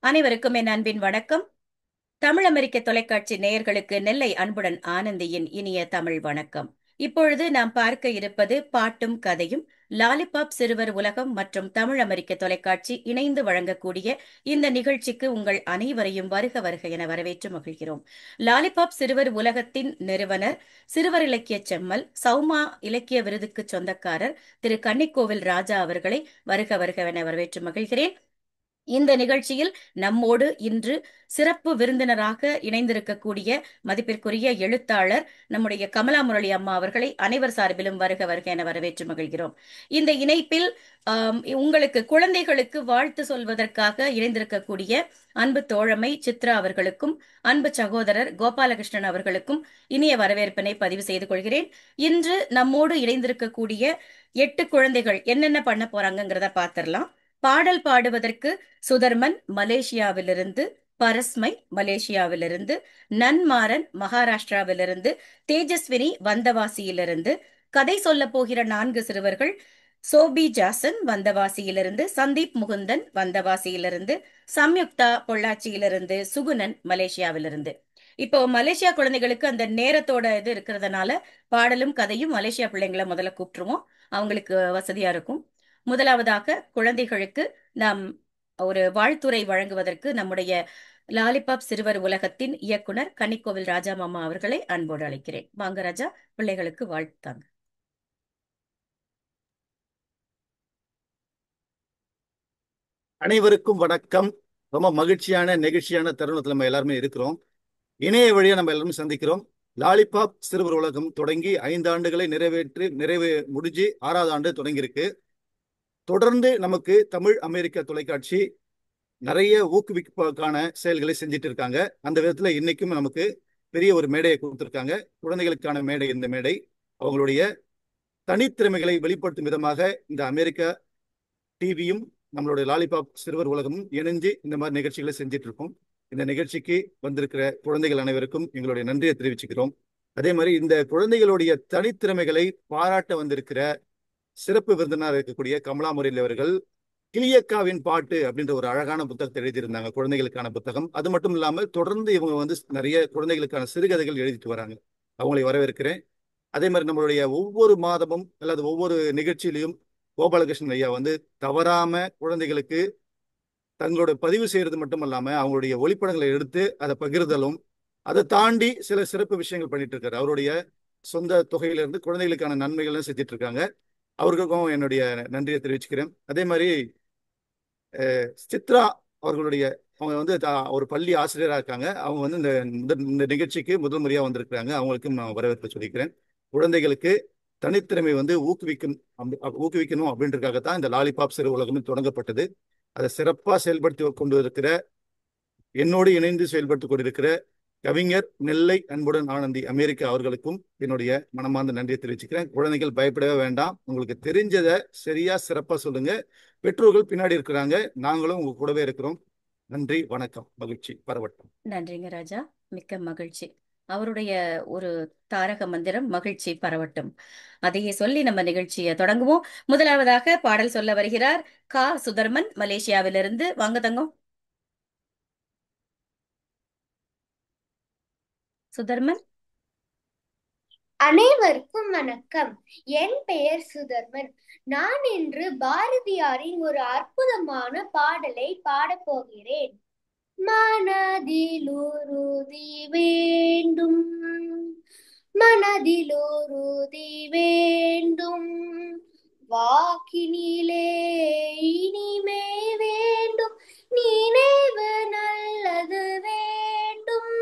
அனைவருக்கும் என் அன்பின் வணக்கம். தமிழ் அமெரிக்க தொலைக்காட்சி நேயர்களுக்கு நெல்லை அன்புடன் ஆனந்தியின் இனிய தமிழ் வணக்கம். இப்பொழுது நாம் பார்க்க இருப்பது பாட்டும் கதையும். லாலிபாப் சிறுவர் உலகம் மற்றும் தமிழ் அமெரிக்க தொலைக்காட்சி இணைந்து வழங்கக்கூடிய இந்த நிகழ்ச்சிக்கு உங்கள் அனைவரையும் வருக வருக என வரவேற்று மகிழ்கிறோம். லாலிபாப் சிறுவர் உலகத்தின் நிறுவனர், சிறுவர் இலக்கிய செம்மல், சௌமா இலக்கிய விருதுக்கு சொந்தக்காரர் திரு கன்னிக்கோவில் ராஜா அவர்களை வருக வருக என வரவேற்று மகிழ்கிறேன். இந்த நிகழ்ச்சியில் நம்மோடு இன்று சிறப்பு விருந்தினராக இணைந்திருக்கக்கூடிய மதிப்பிற்குரிய எழுத்தாளர் நம்முடைய கமலா முரளி அம்மா அவர்களை அனைவர் சார்பிலும் வருக வருக என வரவேற்று மகிழ்கிறோம். இந்த இணைப்பில் உங்களுக்கு குழந்தைகளுக்கு வாழ்த்து சொல்வதற்காக இணைந்திருக்கக்கூடிய அன்பு தோழமை சித்ரா அவர்களுக்கும் அன்பு சகோதரர் கோபாலகிருஷ்ணன் அவர்களுக்கும் இனிய வரவேற்பினை பதிவு செய்து கொள்கிறேன். இன்று நம்மோடு இணைந்திருக்கக்கூடிய 8 குழந்தைகள் என்னென்ன பண்ண போறாங்கிறத பார்த்திடலாம். பாடல் பாடுவதற்கு சுதர்மன் மலேசியாவிலிருந்து, பரஸ்மை மலேசியாவிலிருந்து, நன்மாறன் மகாராஷ்டிராவிலிருந்து, தேஜஸ்வினி வந்தவாசியிலிருந்து, கதை சொல்ல போகிற 4 சிறுவர்கள் சோபி ஜாசன் வந்தவாசியிலிருந்து, சந்தீப் முகுந்தன் வந்தவாசியிலிருந்து, சம்யுக்தா பொள்ளாச்சியிலிருந்து, சுகுணன் மலேசியாவிலிருந்து. இப்போ மலேசியா குழந்தைகளுக்கு அந்த நேரத்தோட இது இருக்கிறதுனால பாடலும் கதையும் மலேசியா பிள்ளைங்களை முதல்ல கூப்பிட்டுருவோம். அவங்களுக்கு வசதியா இருக்கும். முதலாவதாக குழந்தைகளுக்கு நாம் ஒரு வாழ்த்துரை வழங்குவதற்கு நம்முடைய லாலிபாப் சிறுவர் உலகத்தின் இயக்குனர் கன்னிக்கோவில் ராஜா மாமா அவர்களை அன்போடு அழைக்கிறேன். வாங்க ராஜா, பிள்ளைகளுக்கு வாழ்த்தாங்க. அனைவருக்கும் வணக்கம். ரொம்ப மகிழ்ச்சியான நெகிழ்ச்சியான தருணத்தில் நம்ம எல்லாருமே இருக்கிறோம். இணைய வழியா நம்ம எல்லாரும் சந்திக்கிறோம். லாலிபாப் சிறுவர் உலகம் தொடங்கி 5 ஆண்டுகளை நிறைவு முடிஞ்சு 6வது ஆண்டு தொடங்கியிருக்கு. தொடர்ந்து நமக்கு தமிழ் அமெரிக்க தொலைக்காட்சி நிறைய ஊக்குவிப்புக்கான செயல்களை செஞ்சுட்டு இருக்காங்க. அந்த விதத்துல இன்னைக்கும் நமக்கு பெரிய ஒரு மேடையை கொடுத்திருக்காங்க. குழந்தைகளுக்கான மேடை இந்த மேடை. அவங்களுடைய தனித்திறமைகளை வெளிப்படுத்தும் விதமாக இந்த அமெரிக்க டிவியும் நம்மளுடைய லாலிபாப் சிறுவர் உலகமும் இணைஞ்சு இந்த மாதிரி நிகழ்ச்சிகளை செஞ்சுட்டு இருக்கோம். இந்த நிகழ்ச்சிக்கு வந்திருக்கிற குழந்தைகள் அனைவருக்கும் எங்களுடைய நன்றியை தெரிவிச்சுக்கிறோம். அதே மாதிரி இந்த குழந்தைகளுடைய தனித்திறமைகளை பாராட்ட வந்திருக்கிற சிறப்பு விருந்தினர் இருக்கக்கூடிய கமலா முரளி அவர்கள் கிளியக்காவின் பாட்டு அப்படின்ற ஒரு அழகான புத்தகத்தை எழுதியிருந்தாங்க, குழந்தைகளுக்கான புத்தகம். அது மட்டும் இல்லாமல் தொடர்ந்து இவங்க நிறைய குழந்தைகளுக்கான சிறுகதைகள் எழுதிட்டு வராங்க. அவங்களை வரவேற்கிறேன். அதே மாதிரி நம்மளுடைய ஒவ்வொரு மாதமும் அல்லது ஒவ்வொரு நிகழ்ச்சியிலையும் கோபாலகிருஷ்ணன் ஐயா தவறாம குழந்தைகளுக்கு தங்களோட பதிவு செய்யறது மட்டும் இல்லாம அவங்களுடைய ஒளிப்படங்களை எடுத்து அதை பகிர்தலும், அதை தாண்டி சில சிறப்பு விஷயங்கள் பண்ணிட்டு இருக்காரு. அவருடைய சொந்த தொகையிலிருந்து குழந்தைகளுக்கான நன்மைகள்லாம் செஞ்சுட்டு இருக்காங்க. அவர்களுக்கும் என்னுடைய நன்றியை தெரிவிச்சுக்கிறேன். அதே மாதிரி சித்ரா அவர்களுடைய அவங்க ஒரு பள்ளி ஆசிரியராக இருக்காங்க. அவங்க இந்த நிகழ்ச்சிக்கு முதல் முறையா வந்திருக்கிறாங்க. அவங்களுக்கும் நான் வரவேற்பு சொல்லிக்கிறேன். குழந்தைகளுக்கு தனித்திறமை ஊக்குவிக்கணும் அப்படின்றதுக்காகத்தான் இந்த லாலிபாப் சிறு உலகம் தொடங்கப்பட்டது. அதை சிறப்பாக செயல்படுத்தி கொண்டு இருக்கிற, என்னோடு இணைந்து செயல்படுத்திக் கொண்டிருக்கிற கவிஞர் நெல்லை அன்புடன் ஆனந்தி அமெரிக்கா அவர்களுக்கும் என்னுடைய மனமார்ந்த நன்றியை தெரிவிச்சுக்கிறேன். குழந்தைகள் பயப்படவே வேண்டாம். உங்களுக்கு தெரிஞ்சதை சரியா சிறப்பா சொல்லுங்க. பெற்றோர்கள் பின்னாடி இருக்கிறாங்க, நாங்களும் உங்க கூடவே இருக்கிறோம். நன்றி, வணக்கம், மகிழ்ச்சி பரவட்டும். நன்றிங்க ராஜா, மிக்க மகிழ்ச்சி. அவருடைய ஒரு தாரக மந்திரம் மகிழ்ச்சி பரவட்டும். அதையே சொல்லி நம்ம நிகழ்ச்சியை தொடங்குவோம். முதலாவதாக பாடல் சொல்ல வருகிறார் சுதர்மன் மலேசியாவிலிருந்து. வாங்க தங்கம். சுதர்மன். அனைவருக்கும் வணக்கம். என் பெயர் சுதர்மன். நான் இன்று பாரதியாரின் ஒரு அற்புதமான பாடலை பாடப் போகிறேன். மனதில் உறுதி வேண்டும், மனதில் உறுதி வேண்டும், வாக்கினிலே இனிமே வேண்டும், நினைவு நல்லது வேண்டும்,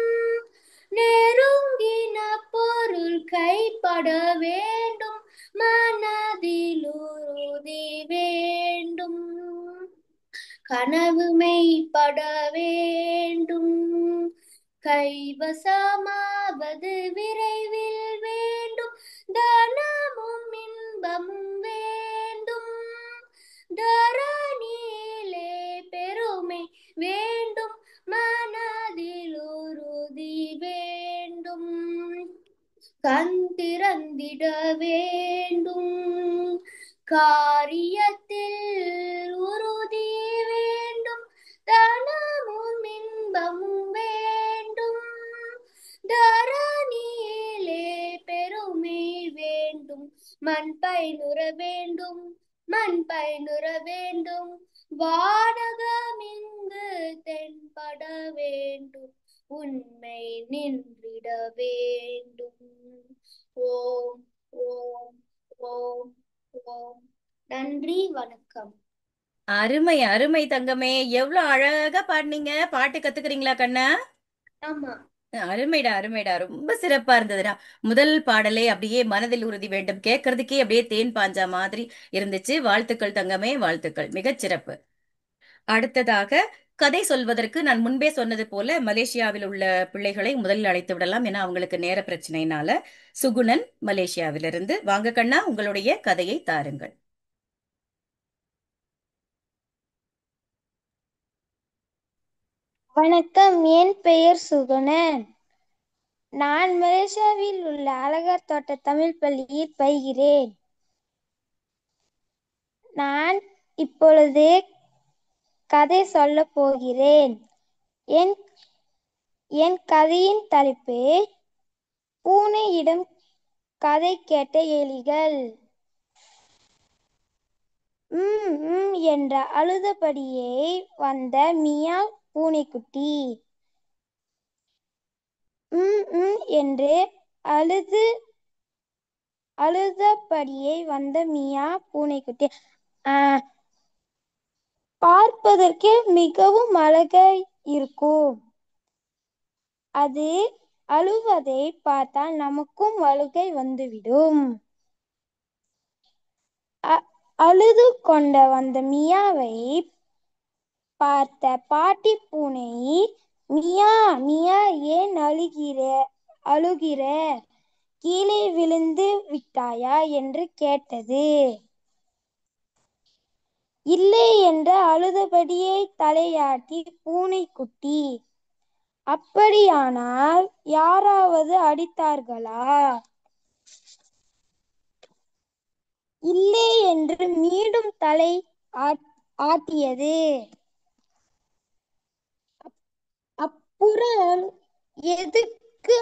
நெருங்கின பொருள் கைப்பட வேண்டும், மனதில் உறுதி வேண்டும், கனவு மெய்ப்பட வேண்டும், கைவசமாவது விரைவில் வேண்டும், தனமும் இன்பமும் வேண்டும், தரணியிலே பெருமை வேண்டும், மனதில் உறுதி வேண்டும், கண் திறந்திட வேண்டும், காரியத்தில் உறுதி வேண்டும், தனமும் பயனுற வேண்டும், மண் பயனுற வேண்டும், வானகம் இங்கு தென்பட வேண்டும், உண்மை நின்றிட வேண்டும். ஓம் ஓம் ஓம் ஓம். நன்றி, வணக்கம். அருமை அருமை தங்கமே, எவ்வளவு அழகா பாடுனீங்க. பாட்டு கத்துக்கிறீங்களா கண்ணா? ஆமா. அருமைடா அருமைடா, ரொம்ப சிறப்பா இருந்ததுடா. முதல் பாடலே அப்படியே மனதில் உறுதி வேண்டும், கேட்கறதுக்கே அப்படியே தேன் பாஞ்சா மாதிரி இருந்துச்சு. வாழ்த்துக்கள் தங்கமே, வாழ்த்துக்கள், மிகச் சிறப்பு. அடுத்ததாக கதை சொல்வதற்கு நான் முன்பே சொன்னது போல மலேசியாவில் உள்ள பிள்ளைகளை முதலில் அழைத்து விடலாம், ஏன்னா அவங்களுக்கு நேர பிரச்சனையினால. சுகுணன் மலேசியாவிலிருந்து வாங்க கண்ணா, உங்களுடைய கதையை தாருங்கள். வணக்கம், என் பெயர் சுகுணன். நான் மலேசியாவில் உள்ள அழகர் தோட்ட தமிழ் பள்ளியில் பயிகிறேன். நான் இப்பொழுது கதை சொல்லப் போகிறேன். என் என் கதையின் தலைப்பு பூனையிடம் கதை கேட்ட எலிகள். என்ற அழுதபடியே வந்த மியா பூனைக்குட்டி. என்று அழுதபடியே வந்த மியா பூனைக்குட்டி பார்ப்பதற்கு மிகவும் அழகாய் இருக்கும். அது அழுவதை பார்த்தால் நமக்கும் அழுகை வந்துவிடும். அழுது கொண்ட வந்த மியாவை பார்த்த பாட்டி பூனை, மியா மியா, ஏன் அழுகிற, கீழே விழுந்து விட்டாயா என்று கேட்டது. இல்லை என்று அழுதபடியே தலையாட்டி பூனைக்குட்டி, அப்படியானால் யாராவது அடித்தார்களா? இல்லை என்று மீண்டும் தலை ஆட்டியது. அப்புறம் எதுக்கு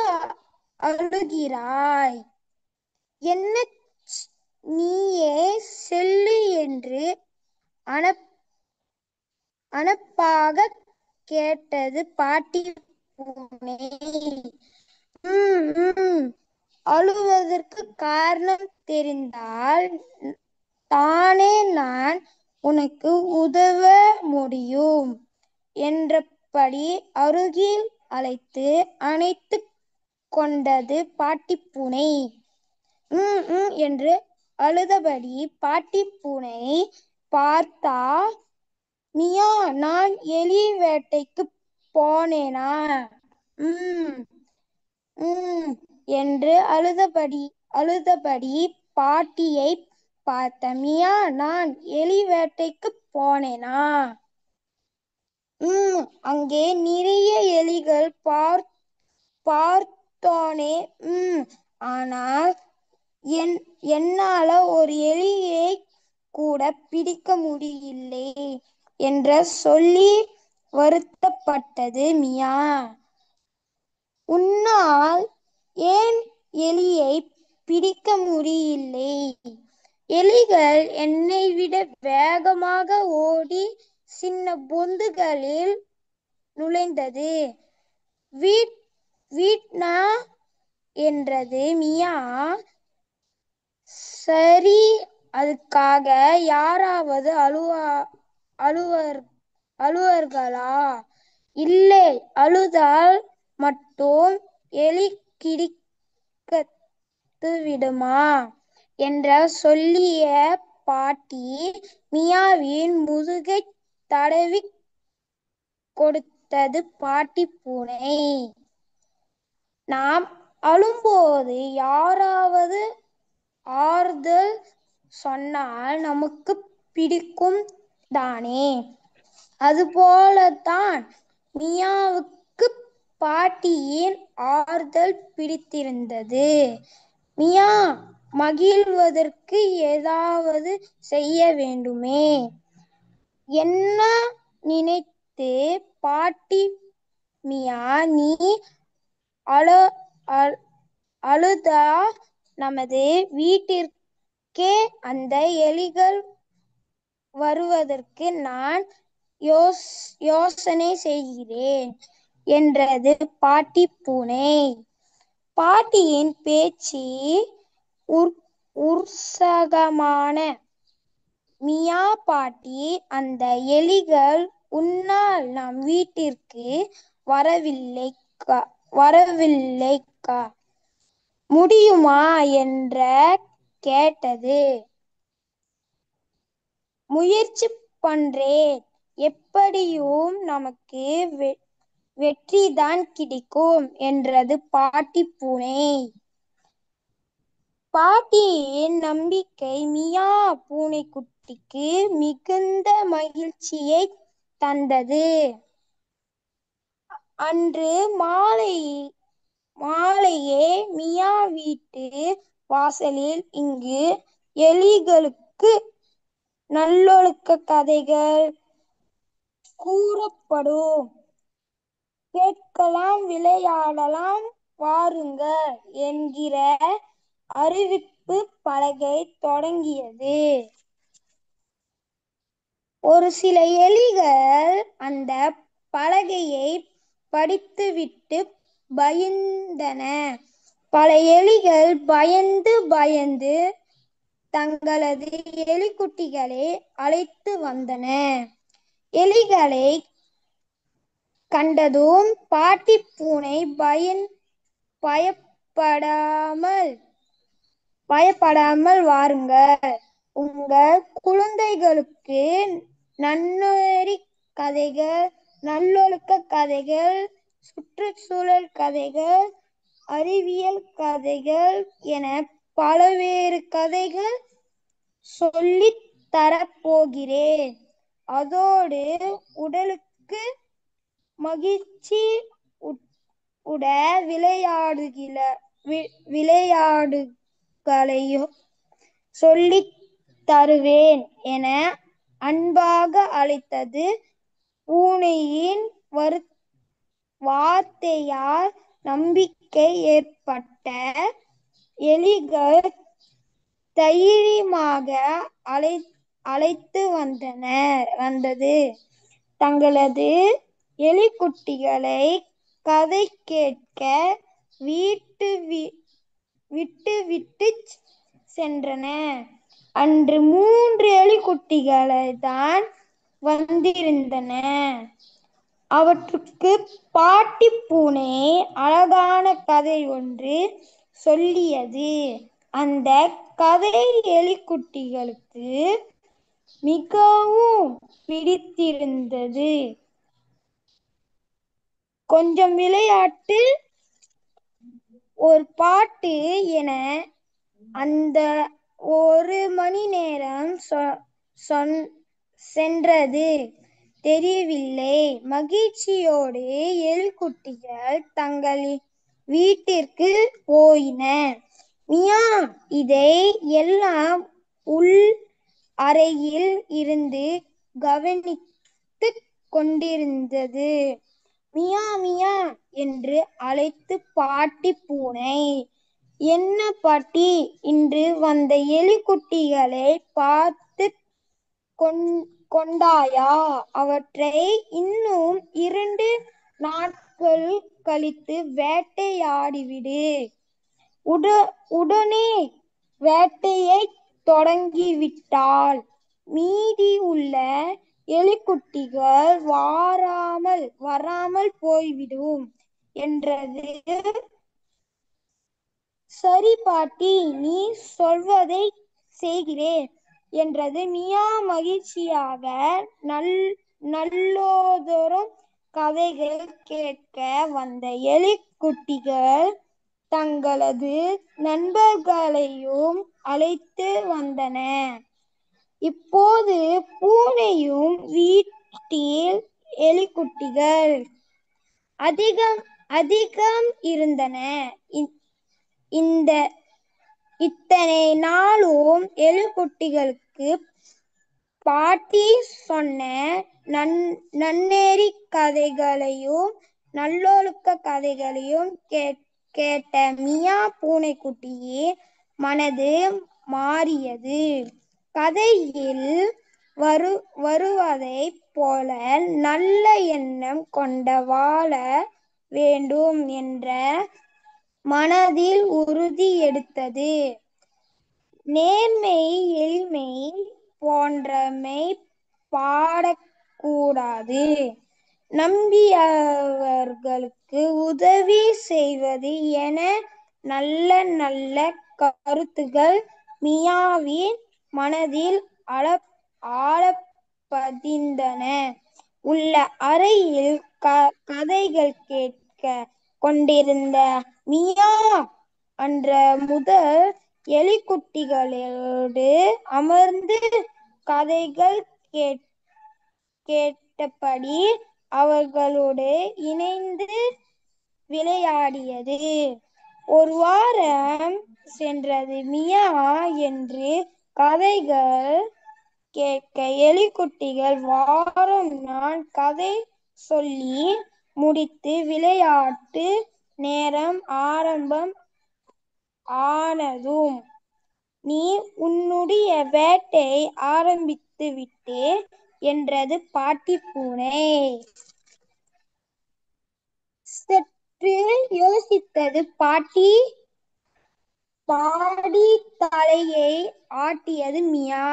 அழுகிறாய்? என்ன நீயே செல்லு என்று அனப்பாக கேட்டது பாட்டி பூனை. அழுவதற்கு காரணம் தெரிந்தால் தானே நான் உனக்கு உதவ முடியும் என்றபடி அருகில் அழைத்து அணைத்து கொண்டது பாட்டி பூனை. என்று அழுதபடி பாட்டி பூனை பார்த்தா, மியா, நான் எலி வேட்டைக்கு போனேனா? என்று அழுதபடி பாட்டியை பார்த்த மியா, நான் எலி வேட்டைக்கு போனேனா? அங்கே நிறைய எலிகள் பார்த்தோனே. ஆனால் என்னால ஒரு எலியை கூட பிடிக்க முடியலை என்று சொல்லி வருத்தப்பட்டது மியா. உன்னால் ஏன் எலியை பிடிக்க முடியலை? எலிகள் என்னை விட வேகமாக ஓடி சின்ன பொந்துகளில் நுழைந்தது. வீட்னா என்றது மியா. சரி, அதுக்காக யாராவது அழுவார்களா? இல்லை, அழுதால் மட்டும் எலி கிடைத்து விடுமா என்று சொல்லிய பாட்டி மியாவின் முதுகை தடவி கொடுத்தது பாட்டி பூனை. நாம் அழும்போது யாராவது ஆறுதல் சொன்னால் நமக்கு பிடிக்கும் தானே? அதுபோலத்தான் மியாவுக்கு பாட்டியின் ஆறுதல் பிடித்திருந்தது. மியா மகிழ்வதற்கு ஏதாவது செய்ய வேண்டுமே. என்ன நினைத்து பாட்டி மியா, நீ அழுதா நமது வீட்டிற்கே அந்த எலிகள் வருவதற்கு நான் யோசனை செய்கிறேன் என்றது பாட்டி பூனை. பாட்டியின் பேச்சு உற்சாகமான மியா பாட்டி, அந்த எலிகள் உன்னால் நம் வீட்டிற்கு வரவில்லைக்கா முடியுமா என்ற கேட்டது. முயற்சி பண்றேன், எப்படியும் நமக்கு வெற்றிதான் கிடைக்கும் என்றது பாட்டி பூனை. பாட்டியின் நம்பிக்கை மியா பூனைக்குட்டிக்கு மிகுந்த மகிழ்ச்சியை தந்தது. அன்று மாலையே மியா வீட்டு வாசலில் இங்கு எலிகளுக்கு நல்லொழுக்க கதைகள் கூறப்படும், கேட்கலாம், விளையாடலாம் வாருங்கள் என்கிற அறிவிப்பு பலகை தொங்கியது. ஒரு சில எலிகள் அந்த பலகையை படித்துவிட்டு பயந்தன. பல எலிகள் பயந்து தங்களது எலிக்குட்டிகளை அழைத்து வந்தன. எலிகளை கண்டதும் பாட்டி பூனை பயப்படாமல் வாருங்கள், உங்கள் குழந்தைகளுக்கு நன்னெறி கதைகள், நல்லொழுக்க கதைகள், சுற்றுச்சூழல் கதைகள், அறிவியல் கதைகள் என பல்வேறு கதைகள் சொல்லித் தரப்போகிறேன். அதோடு உடலுக்கு மகிழ்ச்சி உட விளையாடுகளையும் சொல்லித் தருவேன் என அன்பாக அழைத்தது. பூனையின் வார்த்தையால் நம்பிக்கை ஏற்பட்ட எலிகள் தைரியமாக அழைத்து வந்தது தங்களது எலிக்குட்டிகளை கதை கேட்க விட்டுவிட்டு சென்றன. அன்று 3 எலிக்குட்டிகள்தான் வந்திருந்தன. அவற்றுக்கு பாட்டி பூனை அழகான கதை ஒன்று சொல்லியது. அந்த கதை எலிக்குட்டிகளுக்கு மிகவும் பிடித்திருந்தது. கொஞ்சம் விளையாட்டு, ஒரு பாட்டு என அந்த 1 மணி நேரம் சென்றது தெரியவில்லை. மகிழ்ச்சியோடு எலிக்குட்டிகள் தங்கள் வீட்டிற்கு போயின. மியா இதை எல்லாம் உள் அறையில் இருந்து கவனித்துக் கொண்டிருந்தது. மியா மியா என்று அழைத்து பாட்டி பூனை, என்ன பாட்டி, இன்று வந்த எலிக்குட்டிகளை பார்த்து கொண்டாயா? அவற்றை இன்னும் 2 நாட்கள் கழித்து வேட்டையாடிவிடு. உடனே வேட்டையை தொடங்கிவிட்டால் மீதி உள்ள எலிக்குட்டிகள் வராமல் போய்விடும் என்றது. சரி பாட்டி, நீ சொல்வதை செய்கிறேன் என்றது மியா மகிழ்ச்சியாக. நல்லதொரு கதைகள் கேட்க வந்த எலிக்குட்டிகள் தங்களது நண்பர்களையும் அழைத்து வந்தன. இப்போது பூனையின் வீட்டில் எலிக்குட்டிகள் அதிகம் இருந்தன. இத்தனை நாளும் எலிக்குட்டிகளுக்கு பாட்டி சொன்ன நன்னெறி கதைகளையும் நல்லொழுக்க கதைகளையும் கேட்ட மியா பூனைக்குட்டியின் மனது மாறியது. கதையில் வருவதைப் போல நல்ல எண்ணம் கொண்ட வாழ வேண்டும் என்ற மனதில் உறுதி எடுத்தது. நேர்மை எளிமை போன்றமை பாடக்கூடாது. நம்பியவர்களுக்கு உதவி செய்வது என நல்ல நல்ல கருத்துகள் மியாவின் மனதில் ஆழப் பதிந்தன. உள்ள அறையில் கதைகள் கேட்க கொண்டிருந்த மியா அன்று முதல் எலிக்குட்டிகளோடு அமர்ந்து கதைகள் கேட்டபடி அவர்களோடு இணைந்து விளையாடியது. ஒரு வாரம் சென்றது. மியா என்று கதைகள் கேட்க எலிக்குட்டிகள் வாரம் நான் கதை சொல்லி முடித்து விளையாட்டு நேரம் ஆரம்பம் ஆனதும் நீ உன்னுடைய வேட்டை ஆரம்பித்து விட்டே என்றது பாட்டி பூனை. சற்று யோசித்தது பாட்டி. தலையை ஆட்டியது மியா.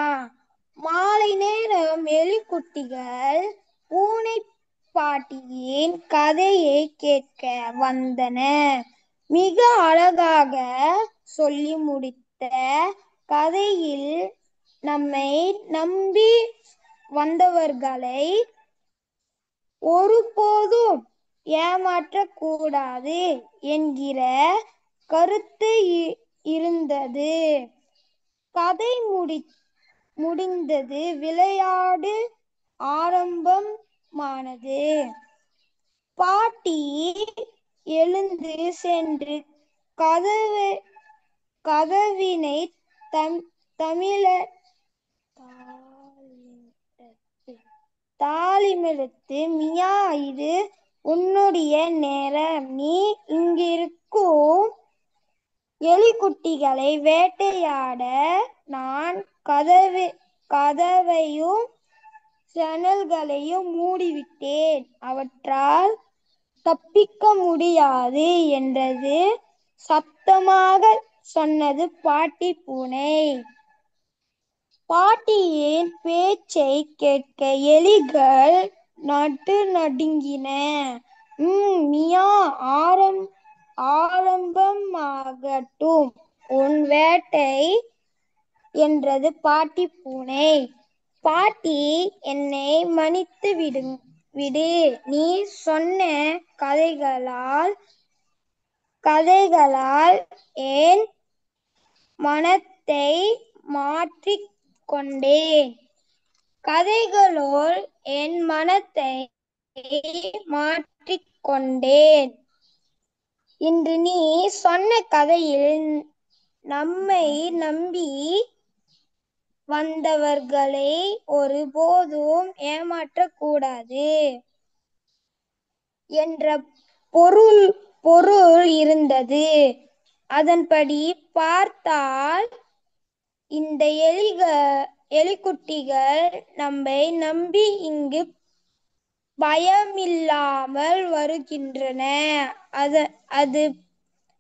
மாலை நேரம் எலிக்குட்டிகள் பூனை பாட்டியின் கதையை கேட்க வந்தன. மிக அழகாக சொல்லி முடித்த கதையில் நம்மை நம்பி வந்தவர்களை ஒருபோதும் ஏமாற்றக்கூடாது என்கிற கருத்து இருந்தது. கதை முடிந்தது. விளையாடு ஆரம்பமானது. பாட்டி எழுந்து சென்று கதவினை தாளிமிழுத்து மியா இது உன்னுடைய நேரம். நீ இங்கிருக்கும் எலிக்குட்டிகளை வேட்டையாட நான் கதவையும் ஜன்னல்களையும் மூடிவிட்டேன். அவற்றால் தப்பிக்க முடியாது என்றது சத்தமாக சொன்னது பாட்டி பூனை. பாட்டியின் பேச்சை கேட்க எலிகள் நடுநடுங்கின. மியா ஆரம்பமாகட்டும் உன் வேட்டை என்றது பாட்டி பூனை. பாட்டி என்னை மன்னித்து விடு. நீ சொன்ன கதைகளால் என் மனத்தை மாற்றிக் கொண்டேன். கதைகளோல் என் மனத்தை மாற்றிக் கொண்டேன். இன்று நீ சொன்ன கதையில் நம்மை நம்பி வந்தவர்களை ஒருபோதும் ஏமாற்றக்கூடாது என்ற பொருள் இருந்தது. அதன்படி பார்த்தால் இந்த எலிக்குட்டிகள் நம்மை நம்பி இங்கு பயமில்லாமல் வருகின்றன.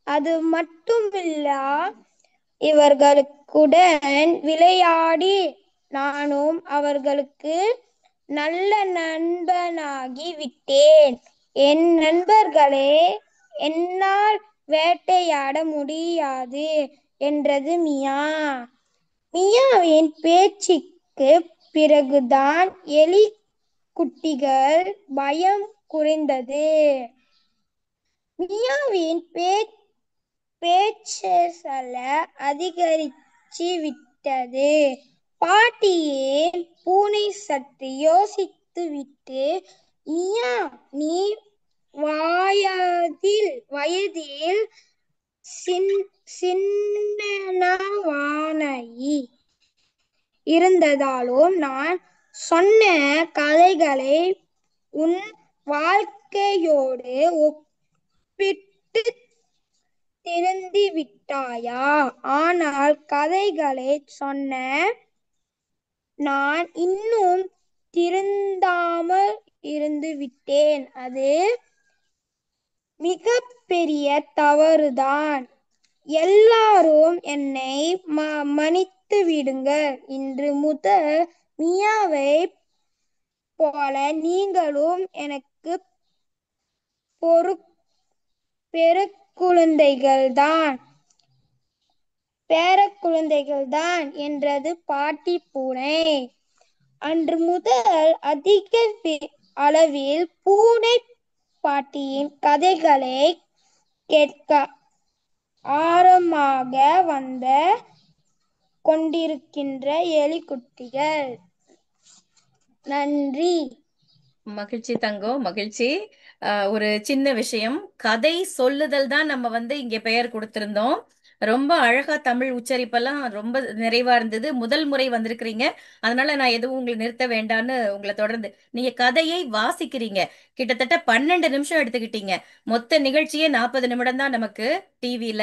அது மட்டுமில்ல, இவர்களுடன் விளையாடி நானும் அவர்களுக்கு நல்ல நண்பனாகி விட்டேன். என் நண்பர்களை என்னால் வேட்டையாட முடியாது என்றது மியா. மியாவின் பேச்சுக்கு பிறகுதான் எலிக்குட்டிகள் பயம் குறைந்தது. மியாவின் பேச்சல அதிகரிச்சு விட்டது. பாட்டியின் பூனை சற்று யோசித்துவிட்டு மியா நீ வயதில் சின்னனாவானாய் இருந்தாலும் நான் சொன்ன கதைகளை உன் வாழ்க்கையோடு ஒப்பிட்டு திருந்தி விட்டாயா? ஆனால் கதைகளைச் சொன்ன நான் இன்னும் திருந்தாமல் இருந்து விட்டேன். அது மிகப்பெரிய தவறுதான். எல்லாரும் என்னை மன்னித்து விடுங்கள். இன்று முதல் மியாவைப் போல நீங்களும் எனக்கு பேரக்குழந்தைகள்தான் என்றது பாட்டி பூனை. அன்று முதல் அதிக அளவில் பூனை பாட்டியின் கதைகளை கேட்க ஆரம்பமாக வந்து கொண்டிருக்கின்ற எலிக்குட்டிகள். நன்றி. மகிழ்ச்சி தங்கம், மகிழ்ச்சி. ஒரு சின்ன விஷயம், கதை சொல்லுதல் தான் நம்ம வந்து இங்க பெயர் கொடுத்திருந்தோம். ரொம்ப அழகா தமிழ் உச்சரிப்பெல்லாம் ரொம்ப நிறைவா இருந்தது. முதல் முறை வந்திருக்கிறீங்க, அதனால நான் எதுவும் உங்களை நிறுத்த வேண்டான்னு உங்களை தொடர்ந்து நீங்க கதையை வாசிக்கிறீங்க. கிட்டத்தட்ட 12 நிமிஷம் எடுத்துக்கிட்டீங்க. மொத்த நிகழ்ச்சியே 40 நிமிடம் தான் நமக்கு டிவில.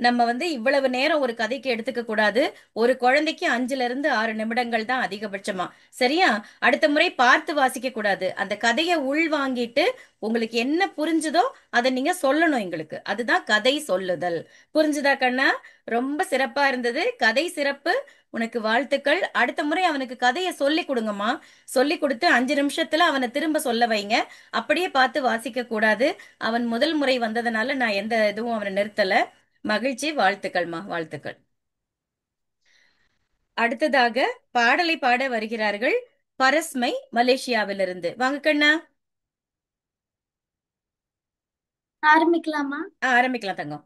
நம்ம வந்து இவ்வளவு நேரம் ஒரு கதைக்கு எடுத்துக்க கூடாது. ஒரு குழந்தைக்கு 5ல இருந்து 6 நிமிடங்கள் தான் அதிகபட்சமா. சரியா? அடுத்த முறை பார்த்து வாசிக்க கூடாது. அந்த கதையை உள்வாங்கிட்டு உங்களுக்கு என்ன புரிஞ்சுதோ அதை நீங்க சொல்லணும் எங்களுக்கு. அதுதான் கதை சொல்லுதல். புரிஞ்சுதா கண்ணா? ரொம்ப சிறப்பா இருந்தது. கதை சிறப்பு. உனக்கு வாழ்த்துக்கள். அடுத்த முறை அவனுக்கு கதையை சொல்லி கொடுங்கம்மா. சொல்லி கொடுத்து 5 நிமிஷத்துல அவனை திரும்ப சொல்ல வைங்க. அப்படியே பார்த்து வாசிக்க கூடாது. அவன் முதல் முறை வந்ததுனால நான் எந்த இதுவும் அவனை நிறுத்தல. மகிழ்ச்சி. வாழ்த்துக்கள்மா, வாழ்த்துக்கள். அடுத்ததாக பாடலை பாட வருகிறார்கள் பரஸ்மை, மலேசியாவிலிருந்து. வாங்க கண்ணா. ஆரம்பிக்கலாமா? ஆரம்பிக்கலாம் தங்கம்.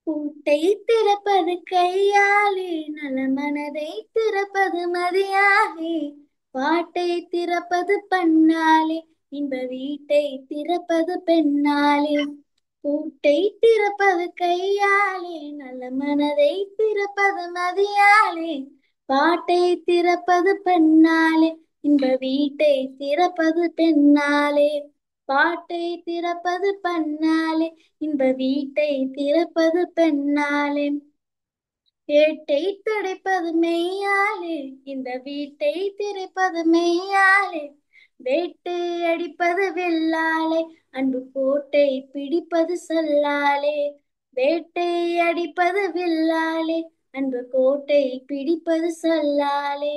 பூட்டை திறப்பது கையாலே, நல மனதை திறப்பது மதியாலே, பாட்டை திறப்பது பண்ணாலே, இன்ப வீட்டை திறப்பது பெண்ணாலே. பூட்டை திறப்பது கையாலே, நல்ல மனதை திறப்பது மதியாலே, பாட்டை திறப்பது பெண்ணாலே, இன்ப வீட்டை திறப்பது பெண்ணாலே. பாட்டை திறப்பது பண்ணாலே, இன்ப வீட்டை திறப்பது பெண்ணாலே. ஏட்டை துடைப்பது மெய்யாலே, இந்த வீட்டை திறப்பது மெய்யாலே. வேட்டை அடிப்பது வெள்ளாலே, அன்பு கோட்டை பிடிப்பது சொல்லாலே. வேட்டை அடிப்பது வெள்ளாலே, அன்பு கோட்டை பிடிப்பது சொல்லாலே.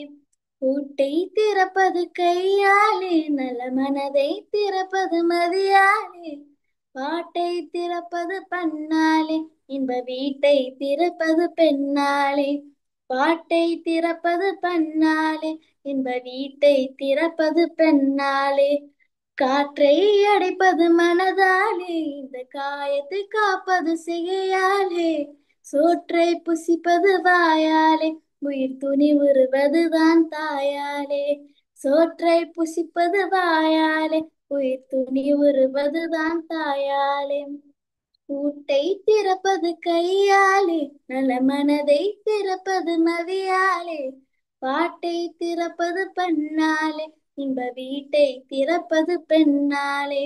பூட்டை திறப்பது கையாலே, நல மனதை திறப்பது மதியாலே, பாட்டை திறப்பது பண்ணாலே, இன்ப வீட்டை திறப்பது பெண்ணாலே. பாட்டை திறப்பது பண்ணாலே, இன்ப வீட்டை திறப்பது பெண்ணாலே. காற்றை அடைப்பது மனதாலே, இந்த காயத்தை காப்பது சிகையாலே. சோற்றை புசிப்பது வாயாலே, உயிர் துணி உருவதுதான் தாயாலே. சோற்றை புசிப்பது வாயாலே, உயிர் துணி உருவதுதான் தாயாலே. பூட்டை திறப்பது கையாலே, நல மனதை திறப்பது மதியாலே, பாட்டை திறப்பது பண்ணாலே, இன்ப வீட்டை திறப்பது பெண்ணாலே.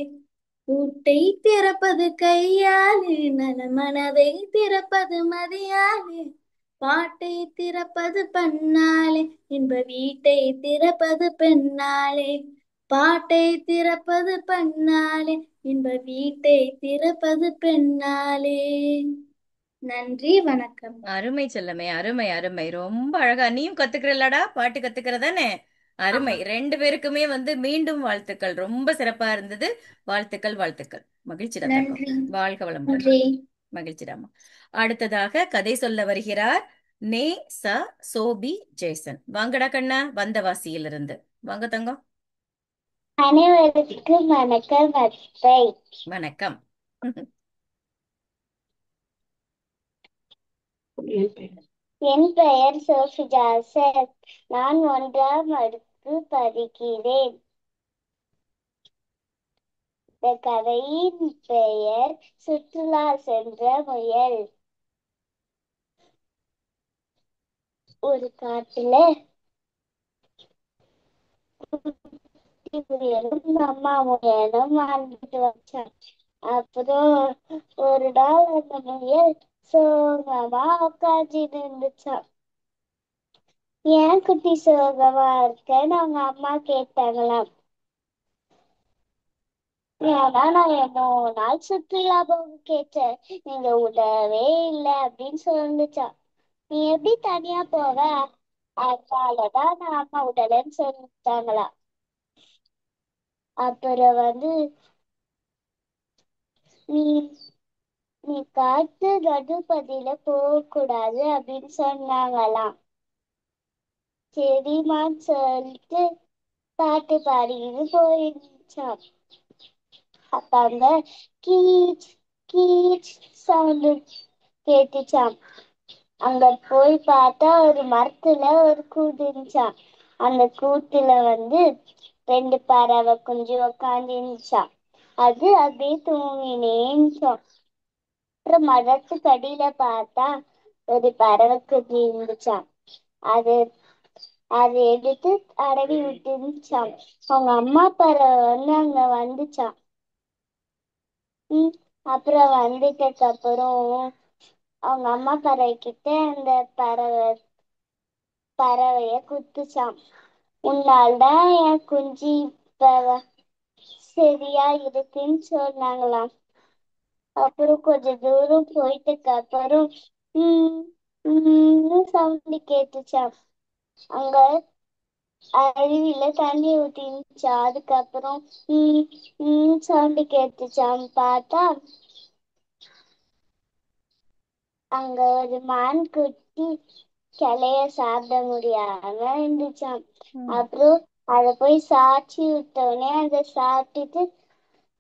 பூட்டை திறப்பது கையாலே, நல மனதை திறப்பது மதியாலே, பாட்டை திறப்பது பண்ணாலே, இன்ப வீட்டை திறப்பது பெண்ணாலே. பாட்டை திறப்பது பண்ணாலே, இன்ப வீட்டை திறப்பது பெண்ணாலே. நன்றி, வணக்கம். அருமை செல்லமே, அருமை அருமை. ரொம்ப அழகா. நீயும் கத்துக்கிறல்லடா? பாட்டு கத்துக்கிறதானே? அருமை. 2 பேருக்குமே வந்து மீண்டும் வாழ்த்துக்கள். ரொம்ப சிறப்பா இருந்தது. வாழ்த்துக்கள், வாழ்த்துக்கள். மகிழ்ச்சிடா தங்கம். நன்றி. வாழ்க வளமுடன். நன்றி. மகிழ்ச்சிடாமா. அடுத்ததாக கதை சொல்ல வருகிறார் நே ச சோபி ஜேசன். வாங்கடா கண்ணா, வந்தவாசியிலிருந்து. வாங்க தங்கம். அனைவருக்கும் வணக்கம். வணக்கம். என் பெயர் சோபி ஜாசப். நான் 1ஆம் வகுப்பு படிக்கிறேன். இந்த கதையின் பெயர் சுற்றுலா சென்ற முயல். ஒரு காட்டுல குட்டி முயலும் அம்மா முயலும் வாழ்ந்துட்டு வச்சாங்க. அப்புறம் ஒரு நாள் அந்த முயல் சோகமா உட்காந்துட்டு இருந்துச்சாம். ஏன் குட்டி சோகமா இருக்கேன்னு அவங்க அம்மா கேட்டாங்களாம். ஏன்னா நான் 2 நாள் சுற்றுலா போக கேட்டேன், நீங்க விடவே இல்லை அப்படின்னு சொல்லுச்சாம். நீ எப்படி தனியா போவ? அதனாலதான் நான் அம்மா விடலன்னு சொல்லிட்டாங்களாம். அப்புறம் நீ நீ காட்டு நடுப்பதில போக கூடாது அப்படின்னு சொன்னாங்களாம். சரிம்மான்னு சொல்லிட்டு பாட்டு பாடின்னு போயிருச்சாம். அப்ப அங்க கீச் கீச் சவுண்டு கேட்டுச்சாம். அங்க போய் பார்த்தா ஒரு மரத்துல ஒரு கூடு இருந்துச்சாம். அந்த கூட்டுல 2 பறவை குஞ்சு உக்காந்து இருந்துச்சாம். அது அப்படியே தூங்கினேச்சாம். அப்புறம் மரத்துக்கு அடியில பார்த்தா ஒரு பறவை குஞ்சு இருந்துச்சாம். அது அதை எடுத்து அடவி விட்டுருந்துச்சாம். அவங்க அம்மா பறவை அங்க வந்துச்சாம். அப்புறம் வந்துட்டதுக்கு அப்புறம் அவங்க அம்மா பறவை கிட்ட அந்த பறவைய குத்துச்சாம். உன்னால்தான் என் குஞ்சு இப்ப சரியா இருக்குன்னு சொன்னாங்களாம். அப்புறம் கொஞ்ச தூரம் போயிட்டதுக்கு அப்புறம் சவுண்டு கேட்டுச்சாம். அங்க அருவியில தண்ணி ஊத்திச்சா. அதுக்கப்புறம் சவுண்டு கேட்டுச்சாம். பார்த்தா அங்க ஒரு மான் குட்டி கிளைய சாப்பிட முடியாம இருந்துச்சாம். அப்புறம் அத போய் சாட்சி விட்டோடனே அதை சாப்பிட்டுட்டு,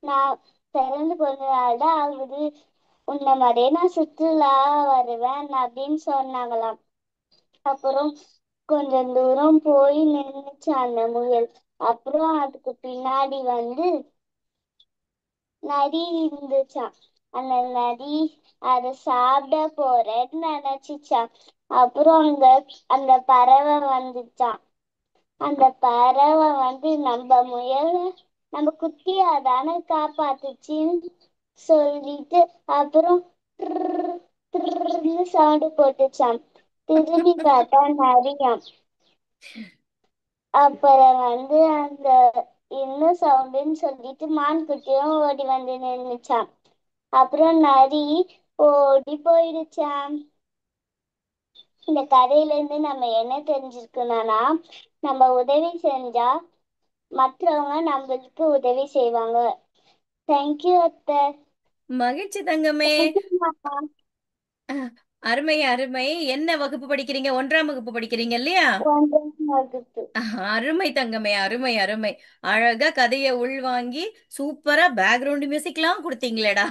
நான் பிறந்து கொஞ்ச நாள் தான் ஆகுது, உன்ன மாதிரியே நான் சுற்றுலா வருவேன் அப்படின்னு சொன்னாங்களாம். அப்புறம் கொஞ்சம் தூரம் போய் நின்னுச்சு அந்த முயல். அப்புறம் அதுக்கு பின்னாடி நரி இருந்துச்சாம். அந்த நரி அதை சாப்பிட போறேன்னு நினைச்சுச்சாம். அப்புறம் அந்த பறவை வந்துச்சாம். அந்த பறவை நம்ம முயல் நம்ம குட்டியா தானே காப்பாத்துச்சுன்னு சொல்லிட்டு அப்புறம் சவுண்டு போட்டுச்சாம். திரும்பி பார்த்தா நரியாம். அப்புறம் அந்த என்ன சவுண்டுன்னு சொல்லிட்டு மான் குட்டியும் ஓடி வந்து நின்னுச்சாம். அப்புறம் நரி ஓடி போயிடுச்சாம். இந்த கதையில இருந்து நம்ம என்ன தெரிஞ்சிருக்கணும்னா, நம்ம உதவி செஞ்சா மற்றவங்க நம்மளுக்கு உதவி செய்வாங்க. தேங்க்யூ அத்தை. மகிழ்ச்சி தங்கமே. தேங்க்யூ மாமா. அருமை அருமை. என்ன வகுப்பு படிக்கிறீங்க? 1ஆம் வகுப்பு படிக்கிறீங்க இல்லையா? 1ஆம் வகுப்பு. அருமை தங்கமே, அருமை அருமை. அழகா கதையை உள்வாங்கி சூப்பரா பேக்ரவுண்ட் மியூசிக்லாம் கொடுத்தீங்களேடா.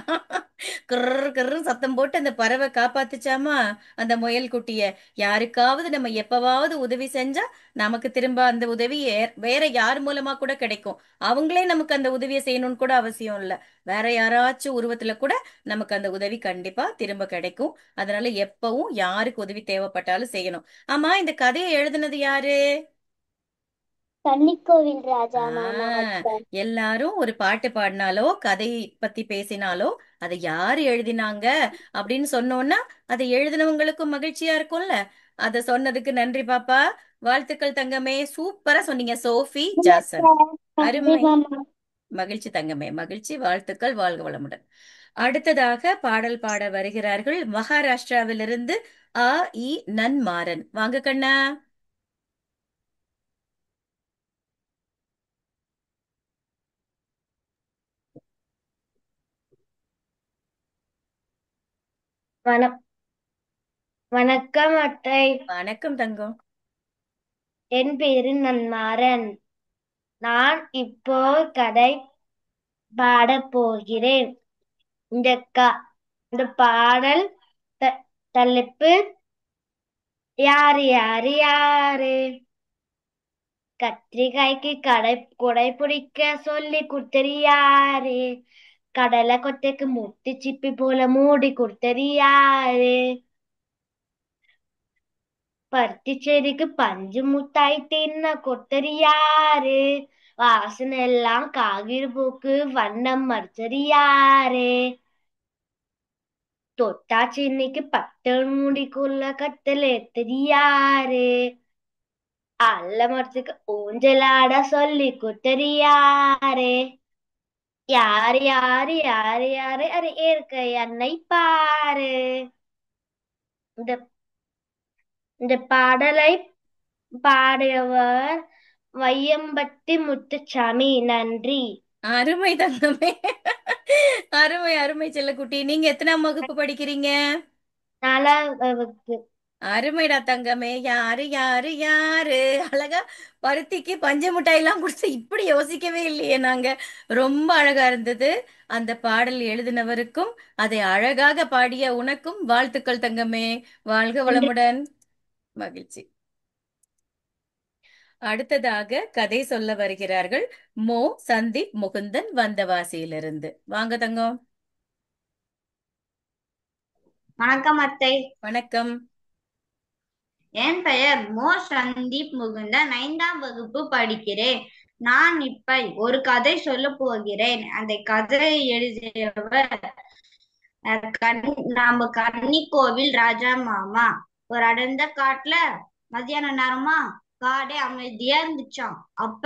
கிர் கிர்ன்னு சத்தம் போட்டு அந்த பறவை காப்பாத்துச்சாமா அந்த முயல் குட்டிய. யாருக்காவது நம்ம எப்பவாவது உதவி செஞ்சா நமக்கு திரும்ப அந்த உதவி வேற யார் மூலமா கூட கிடைக்கும். அவங்களே நமக்கு அந்த உதவியை செய்யணும்னு கூட அவசியம் இல்ல. வேற யாராச்சும் உருவத்துல கூட நமக்கு அந்த உதவி கண்டிப்பா திரும்ப கிடைக்கும். அதனால எப்பவும் யாருக்கு உதவி தேவைப்பட்டாலும் செய்யணும். ஆமா, இந்த கதையை எழுதுனது யாரு? தண்ணிக்கோவில் ராஜா மாமா ஆஹ் அத்தை. எல்லாரும் ஒரு பாட்டு பாடினாலோ கதை பத்தி பேசினாலோ அதை யாரு எழுதினாங்க அப்படின்னு சொன்னோன்னா அதை எழுதினவங்களுக்கும் மகிழ்ச்சியா இருக்கும்ல. அத சொன்னதுக்கு நன்றி பாப்பா. வாழ்த்துக்கள் தங்கமே, சூப்பரா சொன்னீங்க. Sophie Jason. நன்றி அருமை. மாமா. மகிழ்ச்சி தங்கமே, மகிழ்ச்சி. வாழ்த்துக்கள். வாழ்க வளமுடன். அடுத்ததாக பாடல் பாட வருகிறார்கள் மகாராஷ்டிராவிலிருந்து ஆ இ நன்மாறன். வாங்க கண்ணா. வணக் வணக்கம் அத்தை. வணக்கம் தங்கம். என் பேரு நன்மாறன். நான் இப்போ கதை பாடப் போகிறேன். இந்த க இந்த பாடல் தலைப்பு யாரு யாரு யாரு. கத்திரிக்காய்க்கு குடை பிடிக்க சொல்லி கொடுத்தது யாரு. கடலை கொட்டைக்கு முட்டு சிப்பி போல மூடி கொடுத்தது யாரு. பருத்தி செடிக்கு பஞ்சு முட்டாய் தின்ன கொடுத்தது யாரு. வாசனை எல்லாம் காகித போக்கு வண்ணம் மறைச்சறியாரே. தொட்டா சென்னைக்கு பட்டு முடிக்குள்ள கட்டளை தெரியாரே. அல்ல மரத்துக்கு ஊஞ்சலாட சொல்லி தெரியாரே. யாரு யாரு யாரு யாரு அது இருக்க என்னை பாரு. இந்த இந்த பாடலை பாடியவர் வையம்பட்டி முத்துச்சாமி. நன்றி. அருமை தங்கமே. அருமை அருமை செல்லக்குட்டி. நீங்க எத்தனாம் வகுப்பு படிக்கிறீங்க? 4ஆம் வகுப்பு. அருமைடா தங்கமே. யாரு யாரு யாரு அழகா பருத்திக்கு பஞ்சு மிட்டாய் எல்லாம் குடிச்சு இப்படி யோசிக்கவே இல்லையே நாங்க. ரொம்ப அழகா இருந்தது. அந்த பாடல் எழுதினவருக்கும் அதை அழகாக பாடிய உனக்கும் வாழ்த்துக்கள் தங்கமே. வாழ்க நன்றி. வளமுடன். மகிழ்ச்சி. அடுத்ததாக கதை சொல்ல வருகிறார்கள் மோ சந்தீப் முகுந்தன் வந்தவாசியிலிருந்து. வாங்க தங்கம். வணக்கம் அத்தை. வணக்கம். என் பெயர் மோ சந்தீப் முகுந்தன், 5ஆம் வகுப்பு படிக்கிறேன். நான் இப்ப ஒரு கதை சொல்ல போகிறேன். அந்த கதையை எழுதியவர் நம்ம கன்னிக்கோவில் ராஜா மாமா. ஒரு அடர்ந்த காட்டுல மத்தியான நேரமா காடே அமைதியா இருந்துச்சாம். அப்ப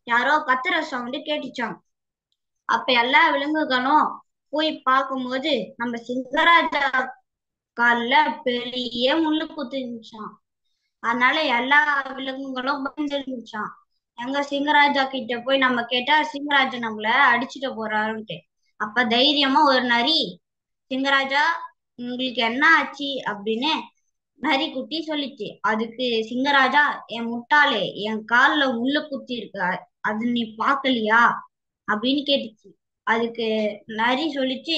யாரோ கத்துற சவுண்டு கேட்டுச்சாம். அப்ப எல்லா விலங்குகளும் போய் பார்க்கும்போது நம்ம சிங்கராஜா கால்ல பெரிய முள்ளு குத்திருந்துச்சாம். அதனால எல்லா விலங்குகளும் பயந்துருந்துச்சாம். எங்க சிங்கராஜா கிட்ட போய் நம்ம கேட்டா சிங்கராஜா நம்மள அடிச்சுட்டு போறாருன்ட்டு. அப்ப தைரியமா ஒரு நரி, சிங்கராஜா உங்களுக்கு என்ன ஆச்சு அப்படின்னு நரி குட்டி சொல்லிச்சு. அதுக்கு சிங்கராஜா, என் முட்டாளே, என் கால்ல முள்ளு குத்தி இருக்கு, அது நீ பாக்கலையா அப்படின்னு கேட்டுச்சு. அதுக்கு நரி சொல்லிச்சு,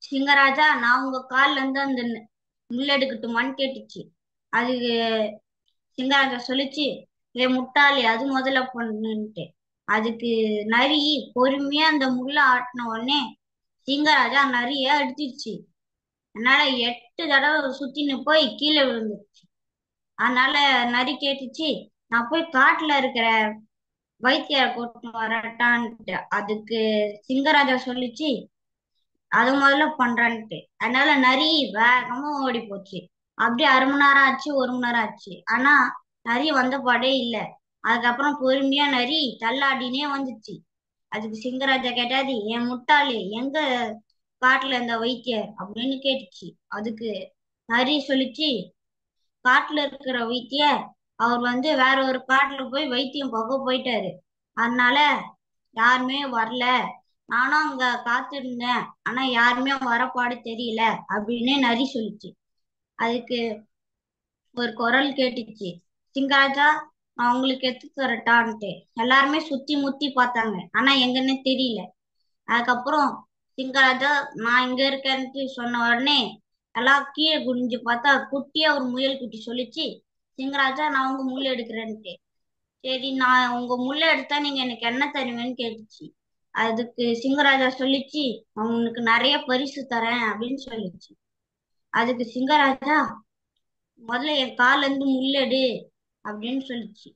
சிங்கராஜா நான் உங்க கால்ல இருந்து அந்த முள் எடுக்கட்டுமான்னு கேட்டுச்சு. அதுக்கு சிங்கராஜா சொல்லிச்சு, முட்டாளி அது முதல்ல பண்ணுன்ட்டு. அதுக்கு நரி பொறுமையா அந்த முள்ள ஆட்டின உடனே சிங்கராஜா நரிய அடிச்சிருச்சு. அதனால 8 தடவை சுத்தின்னு போய் கீழே விழுந்துச்சு. அதனால நரி கேட்டுச்சு, நான் போய் காட்டுல இருக்கிற வைத்தியரை கூட்டு வரட்டான்ட்டு. அதுக்கு சிங்கராஜா சொல்லிச்சு, அது முதல்ல பண்றான்ட்டு. அதனால நரி வேகமா ஓடி போச்சு. அப்படியே 1/2 மணி நேரம் ஆச்சு, 1 மணி நேரம் ஆச்சு. ஆனா நரி வந்த பாடே இல்லை. அதுக்கப்புறம் பொறுமையா நரி தள்ளாடினே வந்துச்சு. அதுக்கு சிங்கராஜா கேட்டாரு, என் முட்டாளி எங்க காட்டுல இந்த வைத்தியர் அப்படின்னு கேட்டுச்சு. அதுக்கு நரி சொல்லிச்சு, காட்டுல இருக்கிற வைத்தியர் அவர் வேற ஒரு காட்டுல போய் வைத்தியம் பார்க்க போயிட்டாரு. அதனால யாருமே வரல. நானும் அங்க காத்திருந்தேன், ஆனா யாருமே வரப்பாடு தெரியல அப்படின்னு நரி சொல்லிச்சு. அதுக்கு ஒரு குரல் கேட்டுச்சு, சிங்கராஜா நான் உங்களுக்கு எடுத்து வரட்டான்ட்டு. எல்லாருமே சுத்தி முத்தி பார்த்தாங்க, ஆனா எங்கன்னு தெரியல. அதுக்கப்புறம் சிங்கராஜா நான் இங்க இருக்கேன்ட்டு சொன்ன உடனே எல்லாம் கீழே குனிஞ்சு பார்த்தா குட்டியா ஒரு முயல் குட்டி சொல்லிச்சு, சிங்கராஜா நான் உங்க முள் எடுக்கிறேன்ட்டு. சரி, நான் உங்க முள்ள எடுத்தா நீங்க எனக்கு என்ன தருவேன்னு கேட்டுச்சு. அதுக்கு சிங்கராஜா சொல்லிச்சு, உனக்கு நிறைய பரிசு தரேன் அப்படின்னு சொல்லிச்சு. அதுக்கு சிங்கராஜா முதல்ல என் கால்ல இருந்து முள்ளெடு அப்படின்னு சொல்லிச்சு.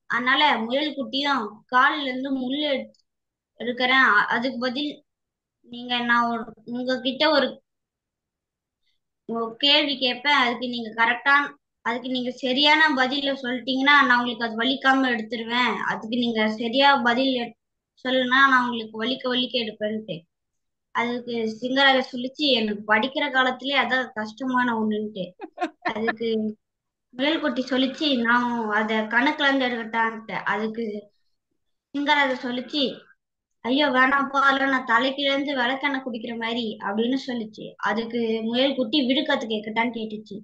அதனால முயல் குட்டியும் கால்ல இருந்து முள் எடுக்கிறேன், அதுக்கு பதில் நீங்க நான் உங்ககிட்ட ஒரு கேள்வி கேட்பேன், அதுக்கு நீங்க சரியான பதில சொல்லிட்டீங்கன்னா நான் உங்களுக்கு அது வலிக்காம எடுத்துருவேன். அதுக்கு நீங்க சரியா பதில் சொல்லணும்னா நான் உங்களுக்கு வலிக்க எடுப்பேன்ட்டு. அதுக்கு சிங்கராஜா சொல்லிச்சு, எனக்கு படிக்கிற காலத்திலே அதான் கஷ்டமான ஒண்ணுன்ட்டு. அதுக்கு முயல்குட்டி சொல்லிச்சு, நான் அத கணக்குல இருந்து எடுக்கட்டான்ட்டு. அதுக்கு சிங்கராஜா சொல்லிச்சு, ஐயோ வேணாம்ப்பா, இல்ல நான் தலைக்கீழ இருந்து விளக்கெண்ணெய் குடிக்கிற மாதிரி அப்படின்னு சொல்லிச்சு. அதுக்கு முயல் குட்டி விடுக்கத்து கேட்கட்டான்னு கேட்டுச்சு.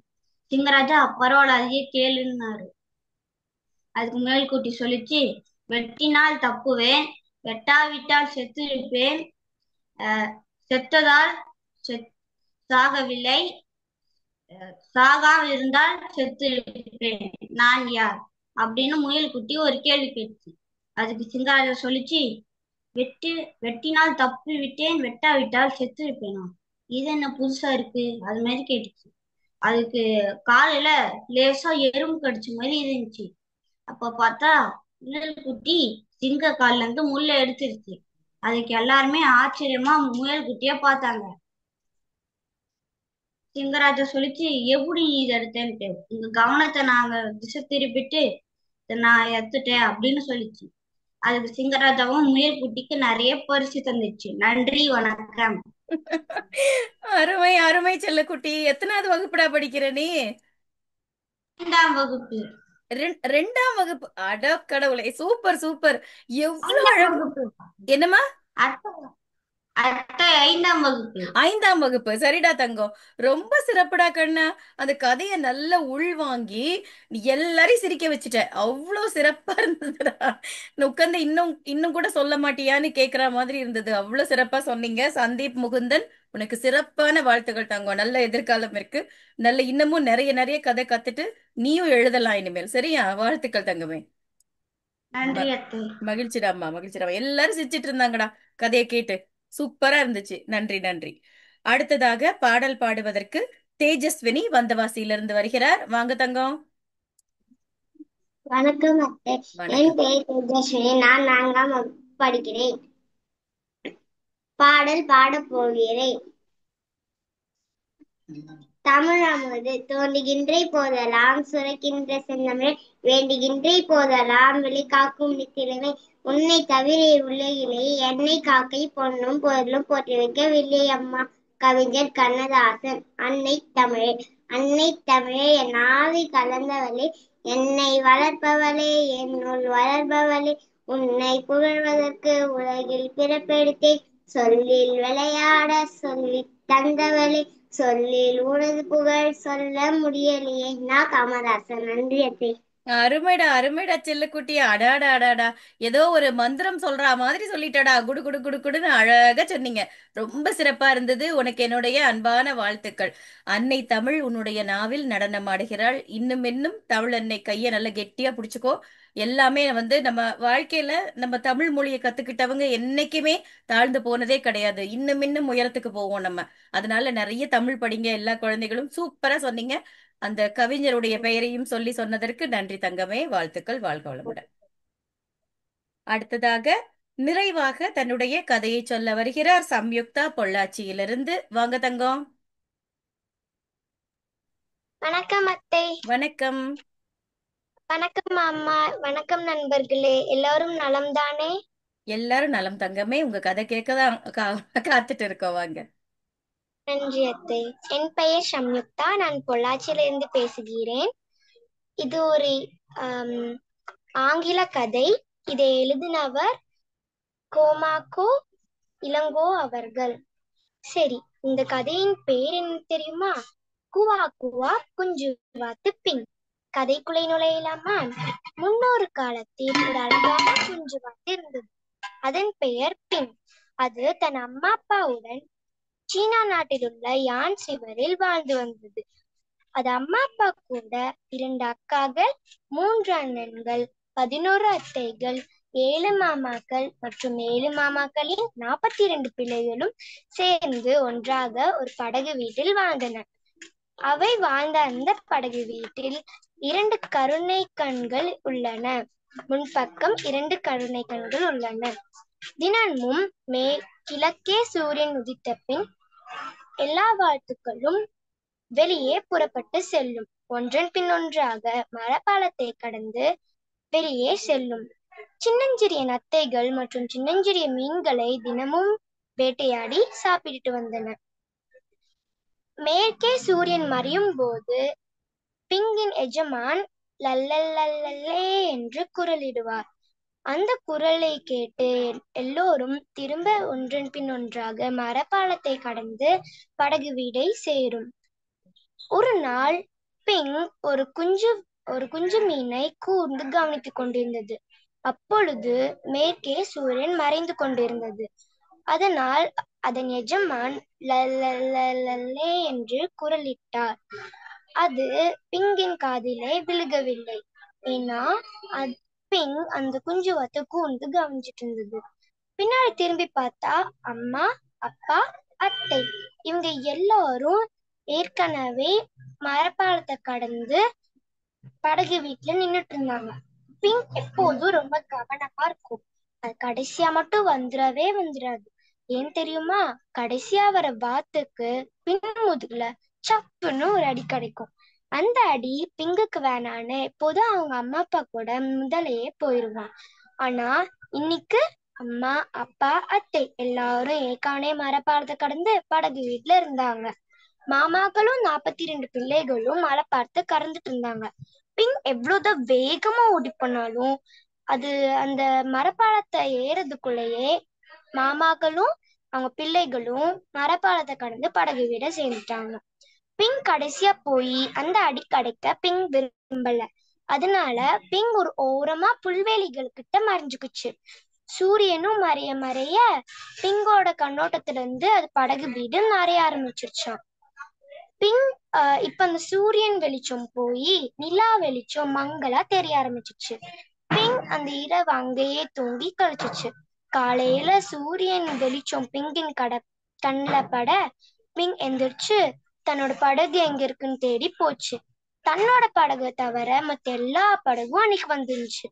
சிங்கராஜா பரவாயில்ல அதையே கேளுன்னாரு. அதுக்கு முயல் குட்டி சொல்லிச்சு, வெட்டினால் தப்புவேன், வெட்டாவிட்டால் செத்து இருப்பேன், செத்ததால் சாகவில்லை, சாகாமல் இருந்தால் செத்து இருப்பேன், நான் யார் அப்படின்னு முயல் குட்டி ஒரு கேள்வி கேட்டுச்சு. அதுக்கு சிங்கராஜா சொல்லிச்சு, வெட்டினால் தப்பி விட்டேன், வெட்டாவிட்டால் செத்து இருப்பேனா, இது என்ன புதுசா இருக்கு அது மாதிரி கேட்டுச்சு. அதுக்கு காலையில லேசா எறும்பு கடிச்ச மாதிரி இருந்துச்சு. அப்ப பார்த்தா முயல் குட்டி சிங்க கால்ல இருந்து முள்ள எடுத்துருச்சு. அதுக்கு எல்லாருமே ஆச்சரியமா முயல் குட்டிய பார்த்தாங்க. சிங்கராஜா சொல்லிச்சு, எப்படி நீ இதை எடுத்தேன்ட்டு. உங்க கவனத்தை நாங்க திசை திருப்பிட்டு இதை நான் எடுத்துட்டேன் அப்படின்னு சொல்லிச்சு. அதுக்கு சிங்கராஜாவும் முயல் குட்டிக்கு நிறைய பரிசு தந்துச்சு. நன்றி, வணக்கம். அருமை அருமை செல்லக்குட்டி. எத்தனாவது வகுப்புடா படிக்கிற நீ? 5ஆம் வகுப்பு. ரெண்டாம் வகுப்பு. அட கடவுளே, சூப்பர் சூப்பர். எவ்வளவு 5ஆம் அழகு. வகுப்பு. என்னம்மா? அத்தை 5ஆம் வகுப்பு. 5ஆம் வகுப்பு. சரிடா தங்கம். ரொம்ப சிறப்புடா கண்ணா. அந்த கதையை நல்லா உள்வாங்கி நீ எல்லாரையும் சிரிக்க வச்சுட்ட. அவ்வளோ சிறப்பா இருந்ததுடா. உட்காந்து இன்னும் இன்னும் கூட சொல்ல மாட்டியான்னு கேக்குற மாதிரி இருந்தது. அவ்வளவு சிறப்பா சொன்னீங்க. சந்தீப் முகுந்தன், உனக்கு சிறப்பான வாழ்த்துக்கள் தங்கம். நல்ல எதிர்காலம் இருக்கு. நல்ல இன்னமும் நிறைய நிறைய கதை கத்துட்டு நீயும் எழுதலாம் இனிமேல். சரியா? வாழ்த்துக்கள் தங்கமே. நன்றி அத்தை. மகிழ்ச்சிடாம்மா, மகிழ்ச்சிடாமா. எல்லாரும் சிரிச்சிட்டு இருந்தாங்கடா கதையை கேட்டு. சூப்பரா இருந்துச்சு. நன்றி நன்றி. அடுத்ததாக பாடல் பாடுவதற்கு தேஜஸ்வினி வந்தவாசியிலிருந்து வருகிறார். வாங்க தங்கம். வணக்கம் அத்தை. என் வணக்கம். பெயர் தேஜஸ்வினி. நான் 4ஆம் வகுப்பு படிக்கிறேன். பாடல் பாடப் போகிறேன். தமிழமுது தோன்றுகின்ற போதெல்லாம் சுரக்கின்ற செந்தமிழே, வேண்டுகின்ற போதெல்லாம் வெளிக்காக்கும் நித்திலமே, உன்னை தவிர உலகிலே என்னை காக்கை பொன்னும் பொருளும் போற்றி வைக்கவில்லை அம்மா. கவிஞர் கண்ணதாசன். அன்னை தமிழே, அன்னை தமிழே, என் ஆவி கலந்தவளே, என்னை வளர்ப்பவளே, என்னுள் வளர்பவளே, உன்னை புகழ்வதற்கு உலகில் பிறப்பெடுத்தேன், சொல்லில் விளையாட சொல்லி தந்தவளே, சொல்லில் உனது புகழ் சொல்ல முடியலையே. நான் காமராசன். நன்றி அத்தை. அருமைடா அருமைடா செல்லுக்குட்டி. அடாடா அடாடா. ஏதோ ஒரு மந்திரம் சொல்ற மாதிரி சொல்லிட்டடா. குடு குடு குடு குடுன்னு அழகா சொன்னீங்க. ரொம்ப சிறப்பா இருந்தது. உனக்கு என்னுடைய அன்பான வாழ்த்துக்கள். அன்னை தமிழ் உன்னுடைய நாவில் நடனமாடுகிறாள். இன்னும் இன்னும் தமிழ் அன்னை கைய நல்லா கெட்டியா பிடிச்சுக்கோ. எல்லாமே நம்ம வாழ்க்கையில நம்ம தமிழ் மொழியை கத்துக்கிட்டவங்க என்னைக்குமே தாழ்ந்து போனதே கிடையாது. இன்னும் இன்னும் உயரத்துக்கு போவோம் நம்ம. அதனால நிறைய தமிழ் படிங்க எல்லா குழந்தைகளும். சூப்பரா சொன்னீங்க. அந்த கவிஞருடைய பெயரையும் சொல்லி சொன்னதற்கு நன்றி தங்கமே. வாழ்த்துக்கள். வாழ்க வளமுடன். அடுத்ததாக நிறைவாக தன்னுடைய கதையை சொல்ல வருகிறார் சம்யுக்தா பொள்ளாச்சியிலிருந்து. வாங்க தங்கம். வணக்கம் அத்தை. வணக்கம். வணக்கம் அம்மா. வணக்கம் நண்பர்களே. எல்லாரும் நலம்தானே? எல்லாரும் நலம் தங்கமே. உங்க கதை கேட்கதான் காத்துட்டு இருக்கோம். வாங்க. நன்றி அத்தை. என் பெயர் சம்யுக்தா. நான் பொள்ளாச்சியிலிருந்து பேசுகிறேன். இது ஒரு ஆங்கில கதை. இதை எழுதினவர் கோமாக்கோ இளங்கோ அவர்கள். சரி, இந்த கதையின் பெயர் என்ன தெரியுமா? குவா குவா குஞ்சு வாத்து பின். கதைக்குள்ளே நுழையலாமா? முன்னொரு காலத்தில் ஒரு அழகான குஞ்சு வாத்து இருந்தது. அதன் பெயர் பின். அது தன் அம்மா அப்பாவுடன் சீனா நாட்டில் உள்ள யான் சிவரில் வாழ்ந்து வந்தது. அது அம்மா அப்பா கூட 2 அக்காக்கள், 3 அண்ணன்கள், 11 அத்தைகள், 7 மாமாக்கள் மற்றும் 7 மாமாக்களின் 42 பிள்ளைகளும் சேர்ந்து ஒன்றாக ஒரு படகு வீட்டில் வாழ்ந்தன. அவை வாழ்ந்த அந்த படகு வீட்டில் 2 கருணை கண்கள் உள்ளன. முன்பக்கம் 2 கருணை கண்கள் உள்ளன. தினமும் கிழக்கே சூரியன் உதித்த பின் எல்லா வாழ்த்துக்களும் வெளியே புறப்பட்டு செல்லும். ஒன்றன் பின் ஒன்றாக மரப்பாலத்தை கடந்து வெளியே செல்லும். சின்னஞ்சிறிய நத்தைகள் மற்றும் சின்னஞ்சிறிய மீன்களை தினமும் வேட்டையாடி சாப்பிட்டு வந்தன. மேற்கே சூரியன் மறையும் போது பிங்கின் எஜமான் லல்லல்லே என்று குரலிடுவார். அந்த குரலை கேட்டு எல்லோரும் திரும்ப ஒன்றன் பின் ஒன்றாக மரப்பாலத்தை கடந்து படகு வீடை சேரும். ஒரு நாள் பிங் ஒரு குஞ்சு மீனை கூர்ந்து கவனித்துக் கொண்டிருந்தது. அப்பொழுது மேற்கே சூரியன் மறைந்து கொண்டிருந்தது. அதனால் அதன் எஜமான் லல்லல்லே என்று குரலிட்டார். அது பிங்கின் காதிலே விழுகவில்லை. ஏன்னா பிங் அந்த குஞ்சு வாத்து கூர்ந்து கவனிச்சிட்டு இருந்தது. பின்னாடி திரும்பி பார்த்தா அம்மா, அப்பா, அத்தை இவங்க எல்லாரும் ஏற்கனவே மரப்பாலத்தை கடந்து படகு வீட்டுல நின்னுட்டு இருந்தாங்க. பிங் எப்போதும் ரொம்ப கவனமா இருக்கும். கடைசியா மட்டும் வந்துடாது. ஏன் தெரியுமா? கடைசியா வர வாத்துக்கு பின் முதுகுல சப்புன்னு ஒரு அடி கிடைக்கும். அந்த அடி பிங்குக்கு வேணான்னு எப்போதும் அவங்க அம்மா அப்பா கூட முதலையே போயிருவான். ஆனா இன்னைக்கு அம்மா அப்பா அத்தை எல்லாரும் ஏற்கானே மரப்பாலத்தை கடந்து படகு வீட்டுல இருந்தாங்க. மாமாக்களும் 42 பிள்ளைகளும் மலை பார்த்து கறந்துட்டு இருந்தாங்க. பிங் எவ்வளவுதான் வேகமா ஓடி போனாலும் அது அந்த மரப்பாலத்தை ஏறதுக்குள்ளேயே மாமாக்களும் அவங்க பிள்ளைகளும் மரப்பாலத்தை கடந்து படகு வீட சேர்ந்துட்டாங்க. பிங் கடைசியா போய் அந்த அடி கிடைக்க பிங் விரும்பல. அதனால பிங் ஒரு ஓரமா புல்வெளிகள் கிட்ட மறைஞ்சுக்குச்சு. சூரியனும் மறைய மறைய பிங்கோட கண்ணோட்டத்துல இருந்து அது படகு வீடு மறைய ஆரம்பிச்சிருச்சான். பிங் இப்ப அந்த சூரியன் வெளிச்சம் போய் நிலா வெளிச்சம் மங்களா தெரிய ஆரம்பிச்சிச்சு. பிங் அந்த இரவு அங்கேயே தூங்கி கழிச்சிச்சு. காலையில சூரியன் வெளிச்சம் பிங்கின் கண்ணுல பட பிங் எந்திரிச்சு தன்னோட படகு எங்க இருக்குன்னு தேடி போச்சு. தன்னோட படகு தவிர மத்த எல்லா படகும் அன்னைக்கு வந்துருந்துச்சு.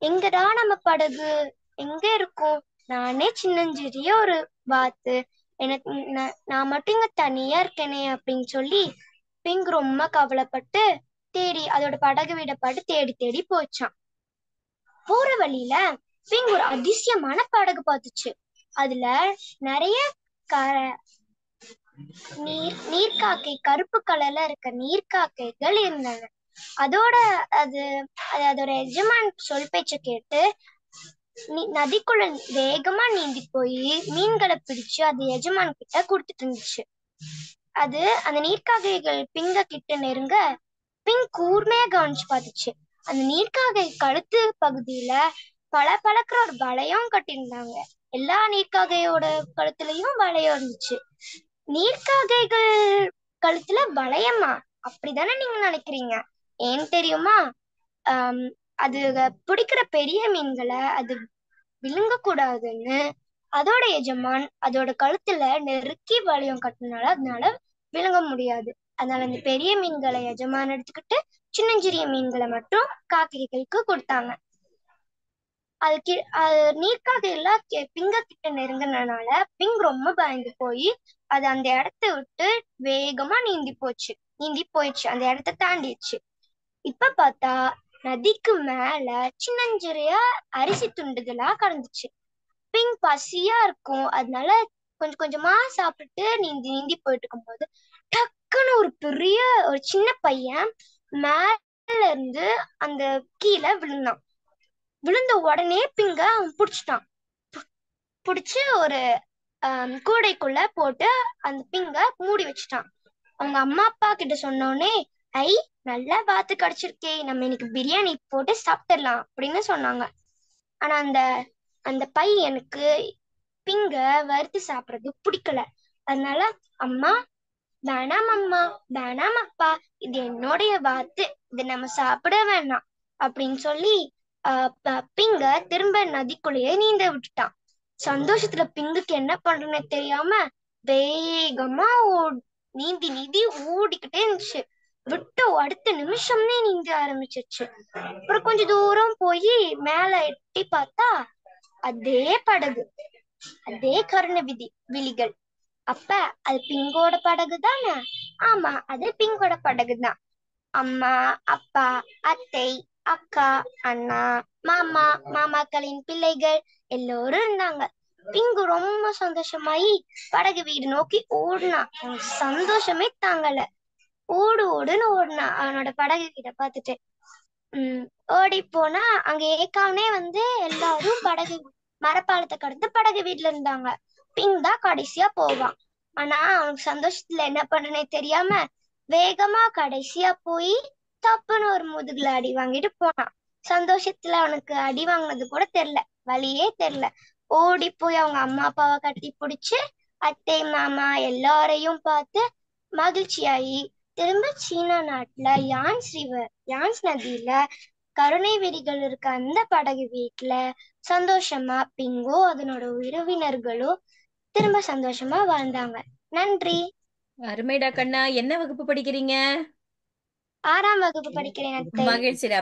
எங்கடா நம்ம படகு எங்க இருக்கும்? நானே சின்னஞ்சிறிய ஒரு வாத்து, எனக்கு நான் மட்டும் இங்க தனியா இருக்கேனே அப்படின்னு சொல்லி பிங் ரொம்ப கவலைப்பட்டு தேடி அதோட படகு வீட பாட்டு தேடி தேடி போச்சான். போற வழியில பிங் ஒரு அதிசயமான படகு பார்த்துச்சு. அதுல நிறைய நீர்க்காக்கை கருப்பு கலர்ல இருக்க நீர்க்காக்கைகள் இருந்தாங்க. அதோட எஜமான் சொல் பேச்ச கேட்டு நதிக்குள்ள வேகமா நீந்தி போய் மீன்களை பிடிச்சு அது எஜமான் கிட்ட கொடுத்துட்டு இருந்துச்சு. அது அந்த நீர்க்காகைகள் பிங்க கிட்ட நெருங்க பிங் கூர்மையா கவனிச்சு பார்த்துச்சு. அந்த நீர்க்காகை கழுத்து பகுதியில பளபளக்கிற ஒரு வளையம் கட்டியிருந்தாங்க. எல்லா நீர்க்காகையோட கழுத்துலயும் வளையம் இருந்துச்சு. நீர்க்காகைகள் கழுத்துல வளையமா? அப்படிதானே நீங்க நினைக்கிறீங்க? ஏன் தெரியுமா? அது பிடிக்கிற பெரிய மீன்களை அது விழுங்க கூடாதுன்னு அதோட எஜமான் அதோட கழுத்துல நெருக்கி வளையம் கட்டினால அதனால விழுங்க முடியாது. அதனால அந்த பெரிய மீன்களை எஜமான் எடுத்துக்கிட்டு சின்னஞ்சிறிய மீன்களை மட்டும் காக்கைகளுக்கு கொடுத்தாங்க. அது நீர்க்காக எல்லாம் பிங்க கிட்ட நெருங்கினால பிங் ரொம்ப பயந்து போய் அது அந்த இடத்த விட்டு வேகமா நீந்தி போயிடுச்சு. அந்த இடத்த தாண்டிடுச்சு. இப்ப பார்த்தா நதிக்கு மேல சின்னஞ்சிறிய அரிசி துண்டுகளா கடந்துச்சு. பிங் பசியா இருக்கும், அதனால கொஞ்சம் கொஞ்சமா சாப்பிட்டு நீந்தி போயிட்டு இருக்கும் போது டக்குன்னு ஒரு சின்ன பையன் மேல இருந்து அந்த கீழே விழுந்தான். விழுந்த உடனே பிங்க அவன் பிடிச்சு ஒரு கூடைக்குள்ள போட்டு அந்த பிங்க மூடி வச்சுட்டான். அவங்க அம்மா அப்பா கிட்ட சொன்னோடனே, ஐ நல்லா வாத்து கிடைச்சிருக்கே, நம்ம இன்னைக்கு பிரியாணி போட்டு சாப்பிட்டுடலாம் அப்படின்னு சொன்னாங்க. ஆனா அந்த பையனுக்கு பிங்க வறுத்து சாப்பிடுறது பிடிக்கல. அதனால அம்மா வேணாம் அப்பா, இது என்னுடைய வாத்து, இதை நம்ம சாப்பிட வேணாம் அப்படின்னு சொல்லி பிங்க திரும்ப நதிக்குள்ளேயே நீந்த விட்டுட்டான். சந்தோஷத்துல பிங்குக்கு என்ன பண்றதுன்னு தெரியாம வேகமா நீந்தி ஓடிக்கிட்டே இருந்துச்சு. விட்டு அடுத்த நிமிஷம்னே நீந்த ஆரம்பிச்சிருச்சு. அப்புறம் கொஞ்ச தூரம் போய் மேல எட்டி பார்த்தா அதே படகு, அதே கருணை விழிகள். அப்ப அது பிங்கோட படகு தானே? ஆமா, அது பிங்கோட படகுதான். அம்மா அப்பா அத்தை அக்கா அண்ணா மாமாக்களின் பிள்ளைகள் எல்லோரும் இருந்தாங்க. பிங்கு ரொம்ப சந்தோஷமாயி படகு வீடு நோக்கி ஓடுனான். சந்தோஷமே தாங்கல. ஓடுன்னு ஓடுனான் அவனோட படகு வீட பார்த்துட்டு. ஓடி போனா அங்க ஏற்கானே எல்லாரும் மரப்பாலத்தை கடந்து படகு வீட்டுல இருந்தாங்க. பிங் தான் கடைசியா போவான். ஆனா அவனுக்கு சந்தோஷத்துல என்ன பண்றனே தெரியாம வேகமா கடைசியா போய் தப்புன்னு ஒரு முதுகுல அடி வாங்கிட்டு போனான். சந்தோஷத்துல அவனுக்கு அடி வாங்கினது கூட தெரியல, வழியே தெரியல. ஓடி போய் அவங்க அம்மா அப்பாவை கட்டி பிடிச்சு அத்தை மாமா எல்லாரையும் பார்த்து மகிழ்ச்சியாயி திரும்ப சீனா நாட்டுல யான்ஸ் நதியில கருணை விரிகள் இருக்க அந்த படகு வீட்டுல சந்தோஷமா பிங்கோ அதனோட உறவினர்களோ திரும்ப சந்தோஷமா வாழ்ந்தாங்க. நன்றி. அருமைடா கண்ணா. என்ன வகுப்பு படிக்கிறீங்க? 6ஆம் வகுப்பு படிக்கிறேன் அத்தை.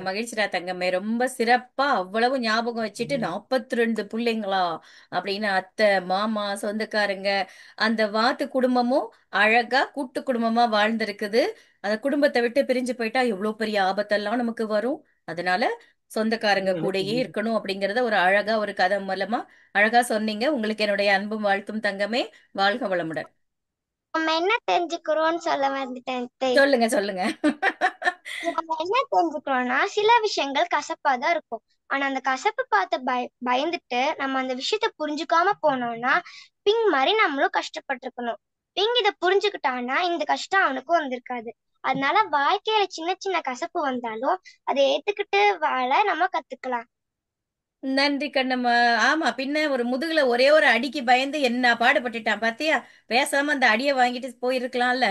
மகிழ்ச்சிடா தங்கமே, ரொம்ப சிறப்பா அவ்வளவு ஞாபகம் வச்சுட்டு 42 பிள்ளைங்களா அப்படின்னு அத்தை மாமா சொந்தக்காரங்க அந்த வாத்து குடும்பமும் அழகா கூட்டு குடும்பமா வாழ்ந்திருக்குது. அந்த குடும்பத்தை விட்டு பிரிஞ்சு போயிட்டா எவ்வளவு பெரிய ஆபத்தெல்லாம் நமக்கு வரும். அதனால சொந்தக்காரங்க கூடயே இருக்கணும் அப்படிங்கறத ஒரு அழகா ஒரு கதை மூலமா அழகா சொன்னீங்க. உங்களுக்கு என்னுடைய அன்பும் வாழ்த்தும் தங்கமே. வாழ்க வளமுடன். நம்ம என்ன தெரிஞ்சுக்கிறோம்னு சொல்ல வந்துட்டேன் அத்தை. சொல்லுங்க. நம்ம என்ன தெரிஞ்சுக்கிறோம்னா, சில விஷயங்கள் கசப்பா தான் இருக்கும். ஆனா அந்த கசப்பு பார்த்து பயந்துட்டு நம்ம அந்த விஷயத்த புரிஞ்சுக்காம போனோம்னா பிங் மாதிரி நம்மளும் கஷ்டப்பட்டிருக்கணும். பிங் இத புரிஞ்சுக்கிட்டான்னா இந்த கஷ்டம் அவனுக்கும் வந்திருக்காது. அதனால வாழ்க்கையில சின்ன சின்ன கசப்பு வந்தாலும் அதை ஏத்துக்கிட்டு வாழ நம்ம கத்துக்கலாம். நன்றி கண்ணம்மா. ஆமா, பின்ன ஒரு முதுகுல ஒரே ஒரு அடிக்கு பயந்து என்ன பாடுபட்டுட்டான் பாத்தியா? பேசாம அந்த அடியை வாங்கிட்டு போயிருக்கலாம்ல.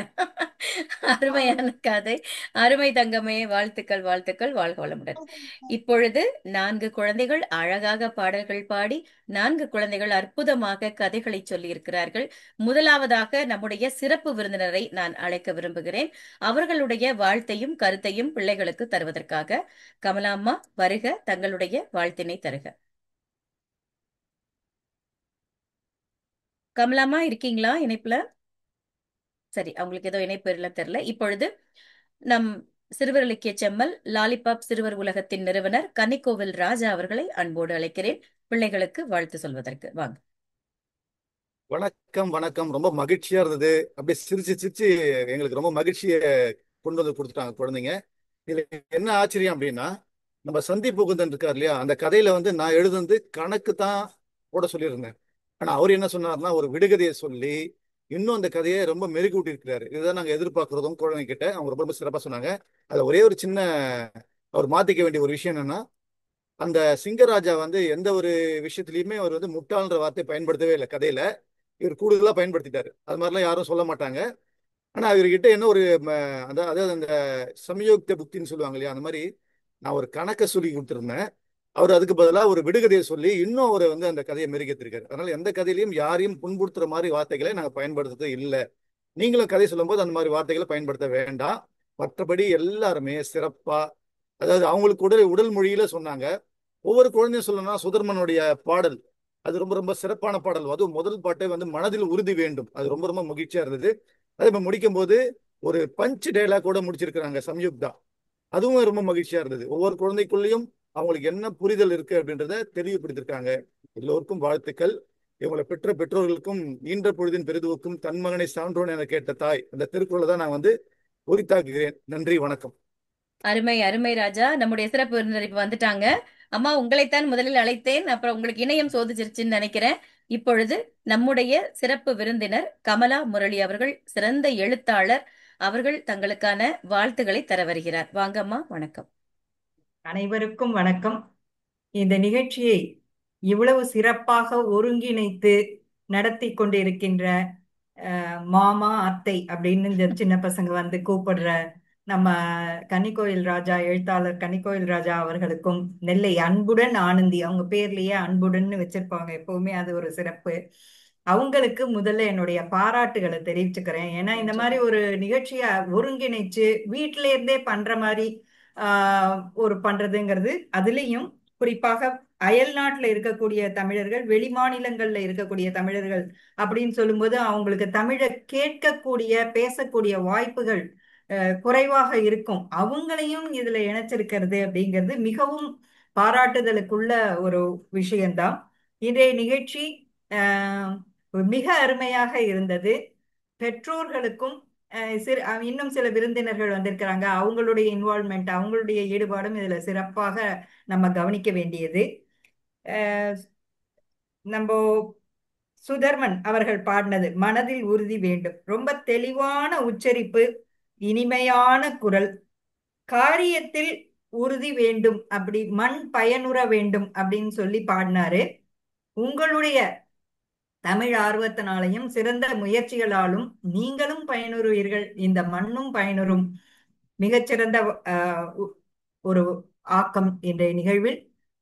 அருமையான கதை. அருமை தங்கமே. வாழ்த்துக்கள் வாழ்த்துக்கள். வாழ்க வளமுடன். இப்பொழுது 4 குழந்தைகள் அழகாக பாடல்கள் பாடி 4 குழந்தைகள் அற்புதமாக கதைகளை சொல்லி இருக்கிறார்கள். முதலாவதாக நம்முடைய சிறப்பு விருந்தினரை நான் அழைக்க விரும்புகிறேன். அவர்களுடைய வாழ்த்தையும் கருத்தையும் பிள்ளைகளுக்கு தருவதற்காக. கமலாம்மா வருக, தங்களுடைய வாழ்த்தினை தருக. கமலாம்மா இருக்கீங்களா இணைப்புல? சரி, அவங்களுக்கு ஏதோ இணைப்பு இல்ல தெரியல. இப்பொழுது நம் சிறுவர் இலக்கிய செம்மல் லாலிபாப் சிறுவர் உலகத்தின் நிறுவனர் கன்னிக்கோவில் ராஜா அவர்களை அன்போடு அழைக்கிறேன் பிள்ளைகளுக்கு வாழ்த்து சொல்வதற்கு. வாங்க. வணக்கம் வணக்கம். ரொம்ப மகிழ்ச்சியா இருந்தது. அப்படியே சிரிச்சு சிரிச்சு எங்களுக்கு ரொம்ப மகிழ்ச்சியை கொண்டு வந்து கொடுத்துட்டாங்க குழந்தைங்க. இதுல என்ன ஆச்சரியம் அப்படின்னா, நம்ம சந்தீப் முகுந்தன் இருக்கார் இல்லையா, அந்த கதையில வந்து நான் எழுதுந்து கணக்கு தான் போட சொல்லியிருந்தேன். ஆனா அவர் என்ன சொன்னார்னா, ஒரு விடுகதையை சொல்லி இன்னும் அந்த கதையை ரொம்ப மெருகூட்டி இருக்கிறாரு. இதுதான் நாங்க எதிர்பார்க்கிறதும் குழந்தைங்க கிட்ட. அவங்க ரொம்ப ரொம்ப சிறப்பா சொன்னாங்க. அதுல ஒரே ஒரு சின்ன அவர் மாத்திக்க வேண்டிய ஒரு விஷயம் என்னன்னா, அந்த சிங்கராஜா வந்து எந்த ஒரு விஷயத்திலயுமே அவர் வந்து முட்டாள்ன்ற வார்த்தை பயன்படுத்தவே இல்லை கதையில. இவர் கூடுதலா பயன்படுத்திட்டாரு. அது மாதிரிலாம் யாரும் சொல்ல மாட்டாங்க. ஆனா இவர்கிட்ட என்ன ஒரு அதாவது அந்த சமயோக்த புக்தின்னு சொல்லுவாங்க இல்லையா, அந்த மாதிரி நான் ஒரு கணக்கை சொல்லி கொடுத்துருந்தேன். அவர் அதுக்கு பதிலாக ஒரு விடுகதையை சொல்லி இன்னும் அவரை வந்து அந்த கதையை மெருகேற்றிருக்காரு. அதனால எந்த கதையிலையும் யாரையும் புண்படுத்துற மாதிரி வார்த்தைகளை நாங்கள் பயன்படுத்துறது இல்லை. நீங்களும் கதை சொல்லும்போது அந்த மாதிரி வார்த்தைகளை பயன்படுத்த வேண்டாம். மற்றபடி எல்லாருமே சிறப்பா, அதாவது அவங்களுக்கு உடல் உடல் மொழியில சொன்னாங்க. ஒவ்வொரு குழந்தையும் சொல்லணும்னா சுதர்மனுடைய பாடல் அது ரொம்ப ரொம்ப சிறப்பான பாடல். அதுவும் முதல் பாட்டே வந்து மனதில் உறுதி வேண்டும். அது ரொம்ப ரொம்ப மகிழ்ச்சியா இருந்தது. அதே மாதிரி முடிக்கும் போது ஒரு பஞ்ச் டைலாக் கூட முடிச்சிருக்கிறாங்க சம்யுக்தா. அதுவும் ரொம்ப மகிழ்ச்சியா இருந்தது. ஒவ்வொரு குழந்தைக்குள்ளேயும் அவங்களுக்கு என்ன புரிதல் இருக்கு அப்படின்றத தெளிவுபடுத்திருக்காங்க. எல்லோருக்கும் வாழ்த்துக்கள். இவங்களை பெற்ற பெற்றோர்களுக்கும் ஈன்ற பொழுதின் பெரிதுவுக்கும் தன் மகனை சான்றோன் என கேட்ட தாய், அந்த திருக்குறளை தான் நான் வந்து உரித்தாக்குகிறேன். நன்றி, வணக்கம். அருமை அருமை ராஜா. நம்முடைய சிறப்பு விருந்தினர் இப்ப வந்துட்டாங்க. அம்மா, உங்களைத்தான் முதலில் அழைத்தேன், அப்புறம் உங்களுக்கு இணையம் சோதிச்சிருச்சுன்னு நினைக்கிறேன். இப்பொழுது நம்முடைய சிறப்பு விருந்தினர் கமலா முரளி அவர்கள் சிறந்த எழுத்தாளர். அவர்கள் தங்களுக்கான வாழ்த்துக்களை தர வருகிறார். வாங்கம்மா. வணக்கம். அனைவருக்கும் வணக்கம். இந்த நிகழ்ச்சியை இவ்வளவு சிறப்பாக ஒருங்கிணைத்து நடத்தி கொண்டிருக்கின்ற மாமா அத்தை அப்படின்னு இந்த சின்ன பசங்க வந்து கூப்பிடுற நம்ம கன்னிக்கோயில் ராஜா, எழுத்தாளர் கன்னிக்கோயில் ராஜா அவர்களுக்கும், நெல்லை அன்புடன் ஆனந்தி, அவங்க பேர்லயே அன்புடன் வச்சிருப்பாங்க எப்பவுமே, அது ஒரு சிறப்பு. அவங்களுக்கு முதல்ல என்னுடைய பாராட்டுகளை தெரிவிச்சுக்கிறேன். ஏன்னா இந்த மாதிரி ஒரு நிகழ்ச்சியை ஒருங்கிணைச்சு வீட்டில இருந்தே பண்ற மாதிரி ஒரு பண்றதுங்கிறது, அதுலயும் குறிப்பாக அயல் நாட்டுல இருக்கக்கூடிய தமிழர்கள், வெளி மாநிலங்கள்ல இருக்கக்கூடிய தமிழர்கள் அப்படின்னு சொல்லும்போது அவங்களுக்கு தமிழை கேட்கக்கூடிய பேசக்கூடிய வாய்ப்புகள் குறைவாக இருக்கும். அவங்களையும் இதுல இணைச்சிருக்கிறது அப்படிங்கிறது மிகவும் பாராட்டுதலுக்குள்ள ஒரு விஷயம்தான். இன்றைய நிகழ்ச்சி மிக அருமையாக இருந்தது. பெற்றோர்களுக்கும் இன்னும் சில விருந்தினர்கள் வந்திருக்கிறாங்க, அவங்களுடைய இன்வால்மெண்ட், அவங்களுடைய ஈடுபாடும் இதுல சிறப்பாக நம்ம கவனிக்க வேண்டியது. நம்ம சுதர்மன் அவர்கள் பாடினது மனதில் உறுதி வேண்டும், ரொம்ப தெளிவான உச்சரிப்பு, இனிமையான குரல், காரியத்தில் உறுதி வேண்டும், அப்படி மண் பயனுற வேண்டும் அப்படின்னு சொல்லி பாடினாரு. உங்களுடைய தமிழ் ஆர்வத்தினாலையும் சிறந்த முயற்சிகளாலும் நீங்களும் பயனுறுவீர்கள், இந்த மண்ணும் பயனுறும். மிகச்சிறந்த ஒரு ஆக்கம் இன்றைய நிகழ்வில்.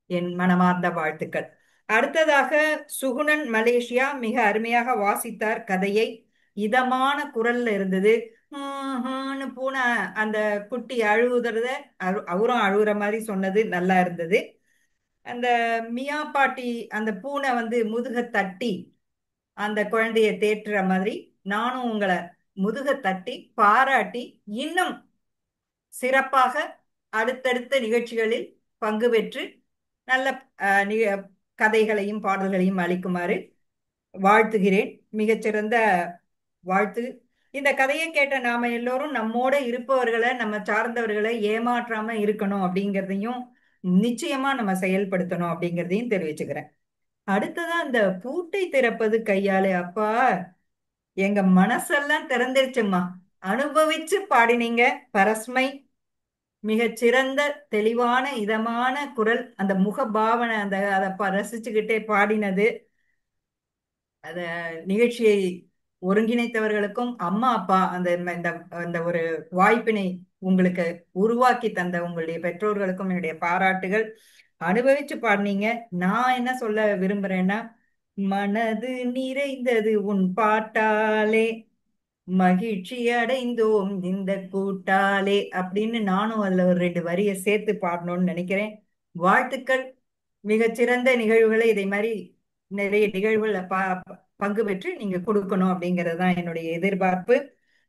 என் மனமார்ந்த வாழ்த்துக்கள். அடுத்ததாக சுகுணன் மலேசியா மிக அருமையாக வாசித்தார் கதையை. இதமான குரல்ல இருந்தது. ன்னு பூனை அந்த குட்டி அழுகுறத அவரும் அழுகுற மாதிரி சொன்னது நல்லா இருந்தது. அந்த மியா பாட்டி அந்த பூனை வந்து முதுக தட்டி அந்த குழந்தைய தேற்றுற மாதிரி நானும் உங்களை முதுக தட்டி பாராட்டி இன்னும் சிறப்பாக அடுத்தடுத்த நிகழ்ச்சிகளில் பங்கு பெற்று நல்ல கதைகளையும் பாடல்களையும் அளிக்குமாறு வாழ்த்துகிறேன். மிகச்சிறந்த வாழ்த்து. இந்த கதையை கேட்ட நாம எல்லோரும் நம்மோட இருப்பவர்களை, நம்ம சார்ந்தவர்களை ஏமாற்றாம இருக்கணும் அப்படிங்கிறதையும் நிச்சயமா நம்ம செயல்படுத்தணும் அப்படிங்கிறதையும் தெரிவிச்சுக்கிறேன். அடுத்ததா அந்த பூட்டை திறப்பது கையாலே, அப்பா எங்க மனசெல்லாம் திறந்துருச்சும்மா. அனுபவிச்சு பாடினீங்க பரஸ்மை. மிகச்சிறந்த தெளிவான இதமான குரல், அந்த முகபாவனை, அதை ரசிச்சுக்கிட்டே பாடினது, அத நிகழ்ச்சியை ஒருங்கிணைத்தவர்களுக்கும் அம்மா அப்பா அந்த இந்த அந்த ஒரு வாய்ப்பினை உங்களுக்கு உருவாக்கி தந்த உங்களுடைய பெற்றோர்களுக்கும் என்னுடைய பாராட்டுகள். அனுபவிச்சு பாடினீங்க. நான் என்ன சொல்ல விரும்புறேன்னா, மனது நிறைந்தது உன் பாட்டாலே, மகிழ்ச்சி அடைந்தோம் இந்த கூட்டாலே அப்படின்னு நானும் அதுல ஒரு 2 வரியை சேர்த்து பாடணும்னு நினைக்கிறேன். வாழ்த்துக்கள். மிகச்சிறந்த நிகழ்வுகளை இதே மாதிரி நிறைய நிகழ்வுகளை பங்கு பெற்று நீங்க கொடுக்கணும் அப்படிங்கிறது தான் என்னுடைய எதிர்பார்ப்பு.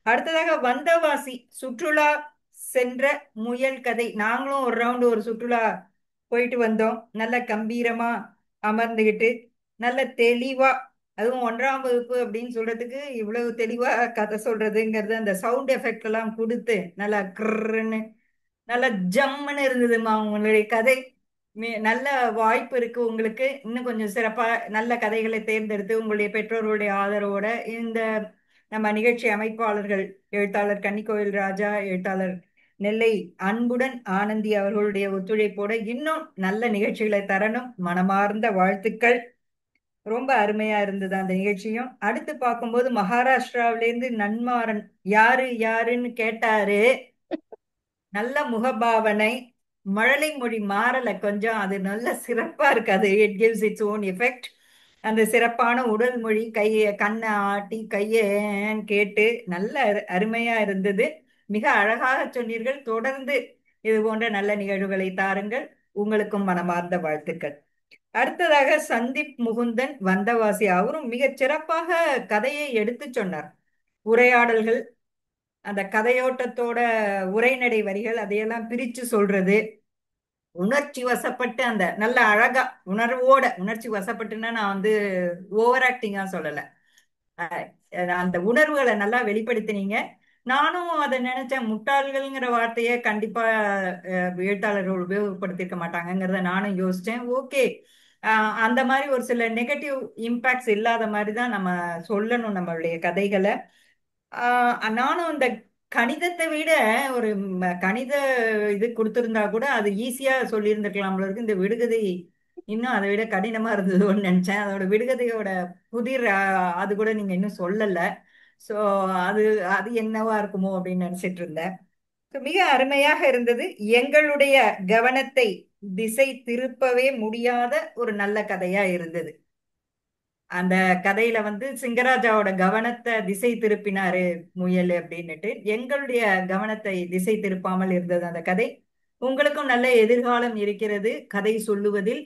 அடுத்ததாக வந்தவாசி சுற்றுலா சென்ற முயல் கதை. நாங்களும் ஒரு ரவுண்டு ஒரு சுற்றுலா போயிட்டு வந்தோம். நல்ல கம்பீரமா அமர்ந்துகிட்டு நல்ல தெளிவா, அதுவும் 1ஆம் வகுப்பு அப்படின்னு சொல்றதுக்கு இவ்வளவு தெளிவா கதை சொல்றதுங்கிறது, அந்த சவுண்ட் எஃபெக்ட் எல்லாம் கொடுத்து நல்லா கிர்ன்னு நல்லா ஜம்முன்னு இருந்ததுமா உங்களுடைய கதை. நல்ல வாய்ப்பு இருக்கு உங்களுக்கு. இன்னும் கொஞ்சம் சிறப்பா நல்ல கதைகளை தேர்ந்தெடுத்து உங்களுடைய பெற்றோர்களுடைய ஆதரவோட இந்த நம்ம நிகழ்ச்சி அமைப்பாளர்கள் எழுத்தாளர் கன்னிக்கோயில் ராஜா, எழுத்தாளர் நெல்லை அன்புடன் ஆனந்தி அவர்களுடைய ஒத்துழைப்போட இன்னும் நல்ல நிகழ்ச்சிகளை தரணும். மனமார்ந்த வாழ்த்துக்கள். ரொம்ப அருமையா இருந்தது அந்த நிகழ்ச்சியும். அடுத்து பார்க்கும்போது மகாராஷ்டிராவிலேருந்து நன்மாறன் யாரு யாருன்னு கேட்டாரு. நல்ல முகபாவனை, மழலை மொழி மாறல கொஞ்சம், அது நல்ல சிறப்பா இருக்கு. அது it gives its own effect. அந்த சிறப்பான உடல் மொழி, கையை கண்ணை ஆட்டி கையேன்னு கேட்டு நல்ல அருமையா இருந்தது. மிக அழகாக சொன்னீர்கள். தொடர்ந்து இது போன்ற நல்ல நிகழ்வுகளை தாருங்கள். உங்களுக்கும் மனமார்ந்த வாழ்த்துக்கள். அடுத்ததாக சந்தீப் முகுந்தன் வந்தவாசி, அவரும் மிகச் சிறப்பாக கதையை எடுத்து சொன்னார். உரையாடல்கள், அந்த கதையோட்டத்தோட உரைநடை வரிகள், அதையெல்லாம் பிரிச்சு சொல்றது, உணர்ச்சி வசப்பட்டு அந்த நல்ல அழகா உணர்வோட, உணர்ச்சி வசப்பட்டுன்னா நான் வந்து ஓவர் ஆக்டிங்கா சொல்லல, அந்த உணர்வுகளை நல்லா வெளிப்படுத்தினீங்க. நானும் அதை நினைச்சேன். முட்டாள்கள்ங்கிற வார்த்தையை கண்டிப்பா எழுத்தாளர்கள் உபயோகப்படுத்திருக்க மாட்டாங்கிறத நானும் யோசிச்சேன். ஓகே, அந்த மாதிரி ஒரு சில நெகட்டிவ் இம்பாக்ட்ஸ் இல்லாத மாதிரி தான் நம்ம சொல்லணும் நம்மளுடைய கதைகளை. நானும் இந்த கணிதத்தை விட ஒரு கணித இது கொடுத்திருந்தா கூட அது ஈஸியா சொல்லியிருந்திருக்கலாம் இருக்கு. இந்த விடுகதை இன்னும் அதை விட கடினமா இருந்ததுன்னு நினைச்சேன். அதோட விடுகதையோட புதிர் அது கூட நீங்க இன்னும் சொல்லல. சோ அது அது என்னவா இருக்குமோ அப்படின்னு நினைச்சிட்டு இருந்தேன். மிக அருமையாக இருந்தது. எங்களுடைய கவனத்தை திசை திருப்பவே முடியாத ஒரு நல்ல கதையா இருந்தது. அந்த கதையில வந்து சிங்கராஜாவோட கவனத்தை திசை திருப்பினாரு முயல் அப்படின்னுட்டு, எங்களுடைய கவனத்தை திசை திருப்பாமல் இருந்தது அந்த கதை. உங்களுக்கும் நல்ல எதிர்காலம் இருக்கிறது கதை சொல்லுவதில்.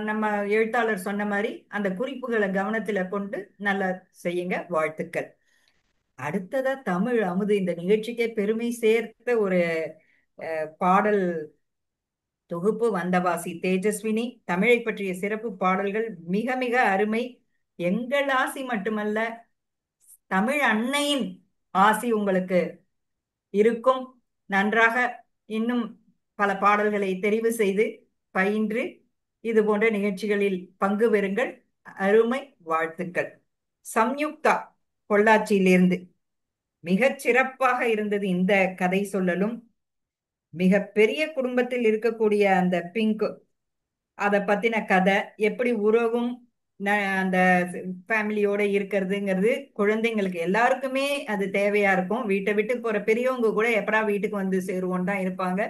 நம்ம எழுத்தாளர் சொன்ன மாதிரி அந்த குறிப்புகளை கவனத்துல கொண்டு நல்லா செய்யுங்க. வாழ்த்துக்கள். அடுத்ததா தமிழ் அமுது, இந்த நிகழ்ச்சிக்கே பெருமை சேர்த்த ஒரு பாடல் தொகுப்பு வந்தவாசி தேஜஸ்வினி. தமிழை பற்றிய சிறப்பு பாடல்கள் மிக மிக அருமை. எங்கள் ஆசி மட்டுமல்ல, தமிழ் அன்னையின் ஆசி உங்களுக்கு இருக்கும். நன்றாக இன்னும் பல பாடல்களை தெரிவு செய்து பயின்று இது போன்ற நிகழ்ச்சிகளில் பங்கு பெறுங்கள். அருமை. வாழ்த்துக்கள். சம்யுக்தா பொள்ளாச்சியிலிருந்து மிகச் சிறப்பாக இருந்தது இந்த கதை சொல்லலும். மிக பெரிய குடும்பத்தில் இருக்கக்கூடிய அந்த பிங்க், அதை பத்தின கதை, எப்படி உறவும் அந்த ஃபேமிலியோட இருக்கிறதுங்கிறது குழந்தைங்களுக்கு எல்லாருக்குமே அது தேவையா இருக்கும். வீட்டை விட்டு போற பெரியவங்க கூட எப்படா வீட்டுக்கு வந்து சேருவோம் தான் இருப்பாங்க.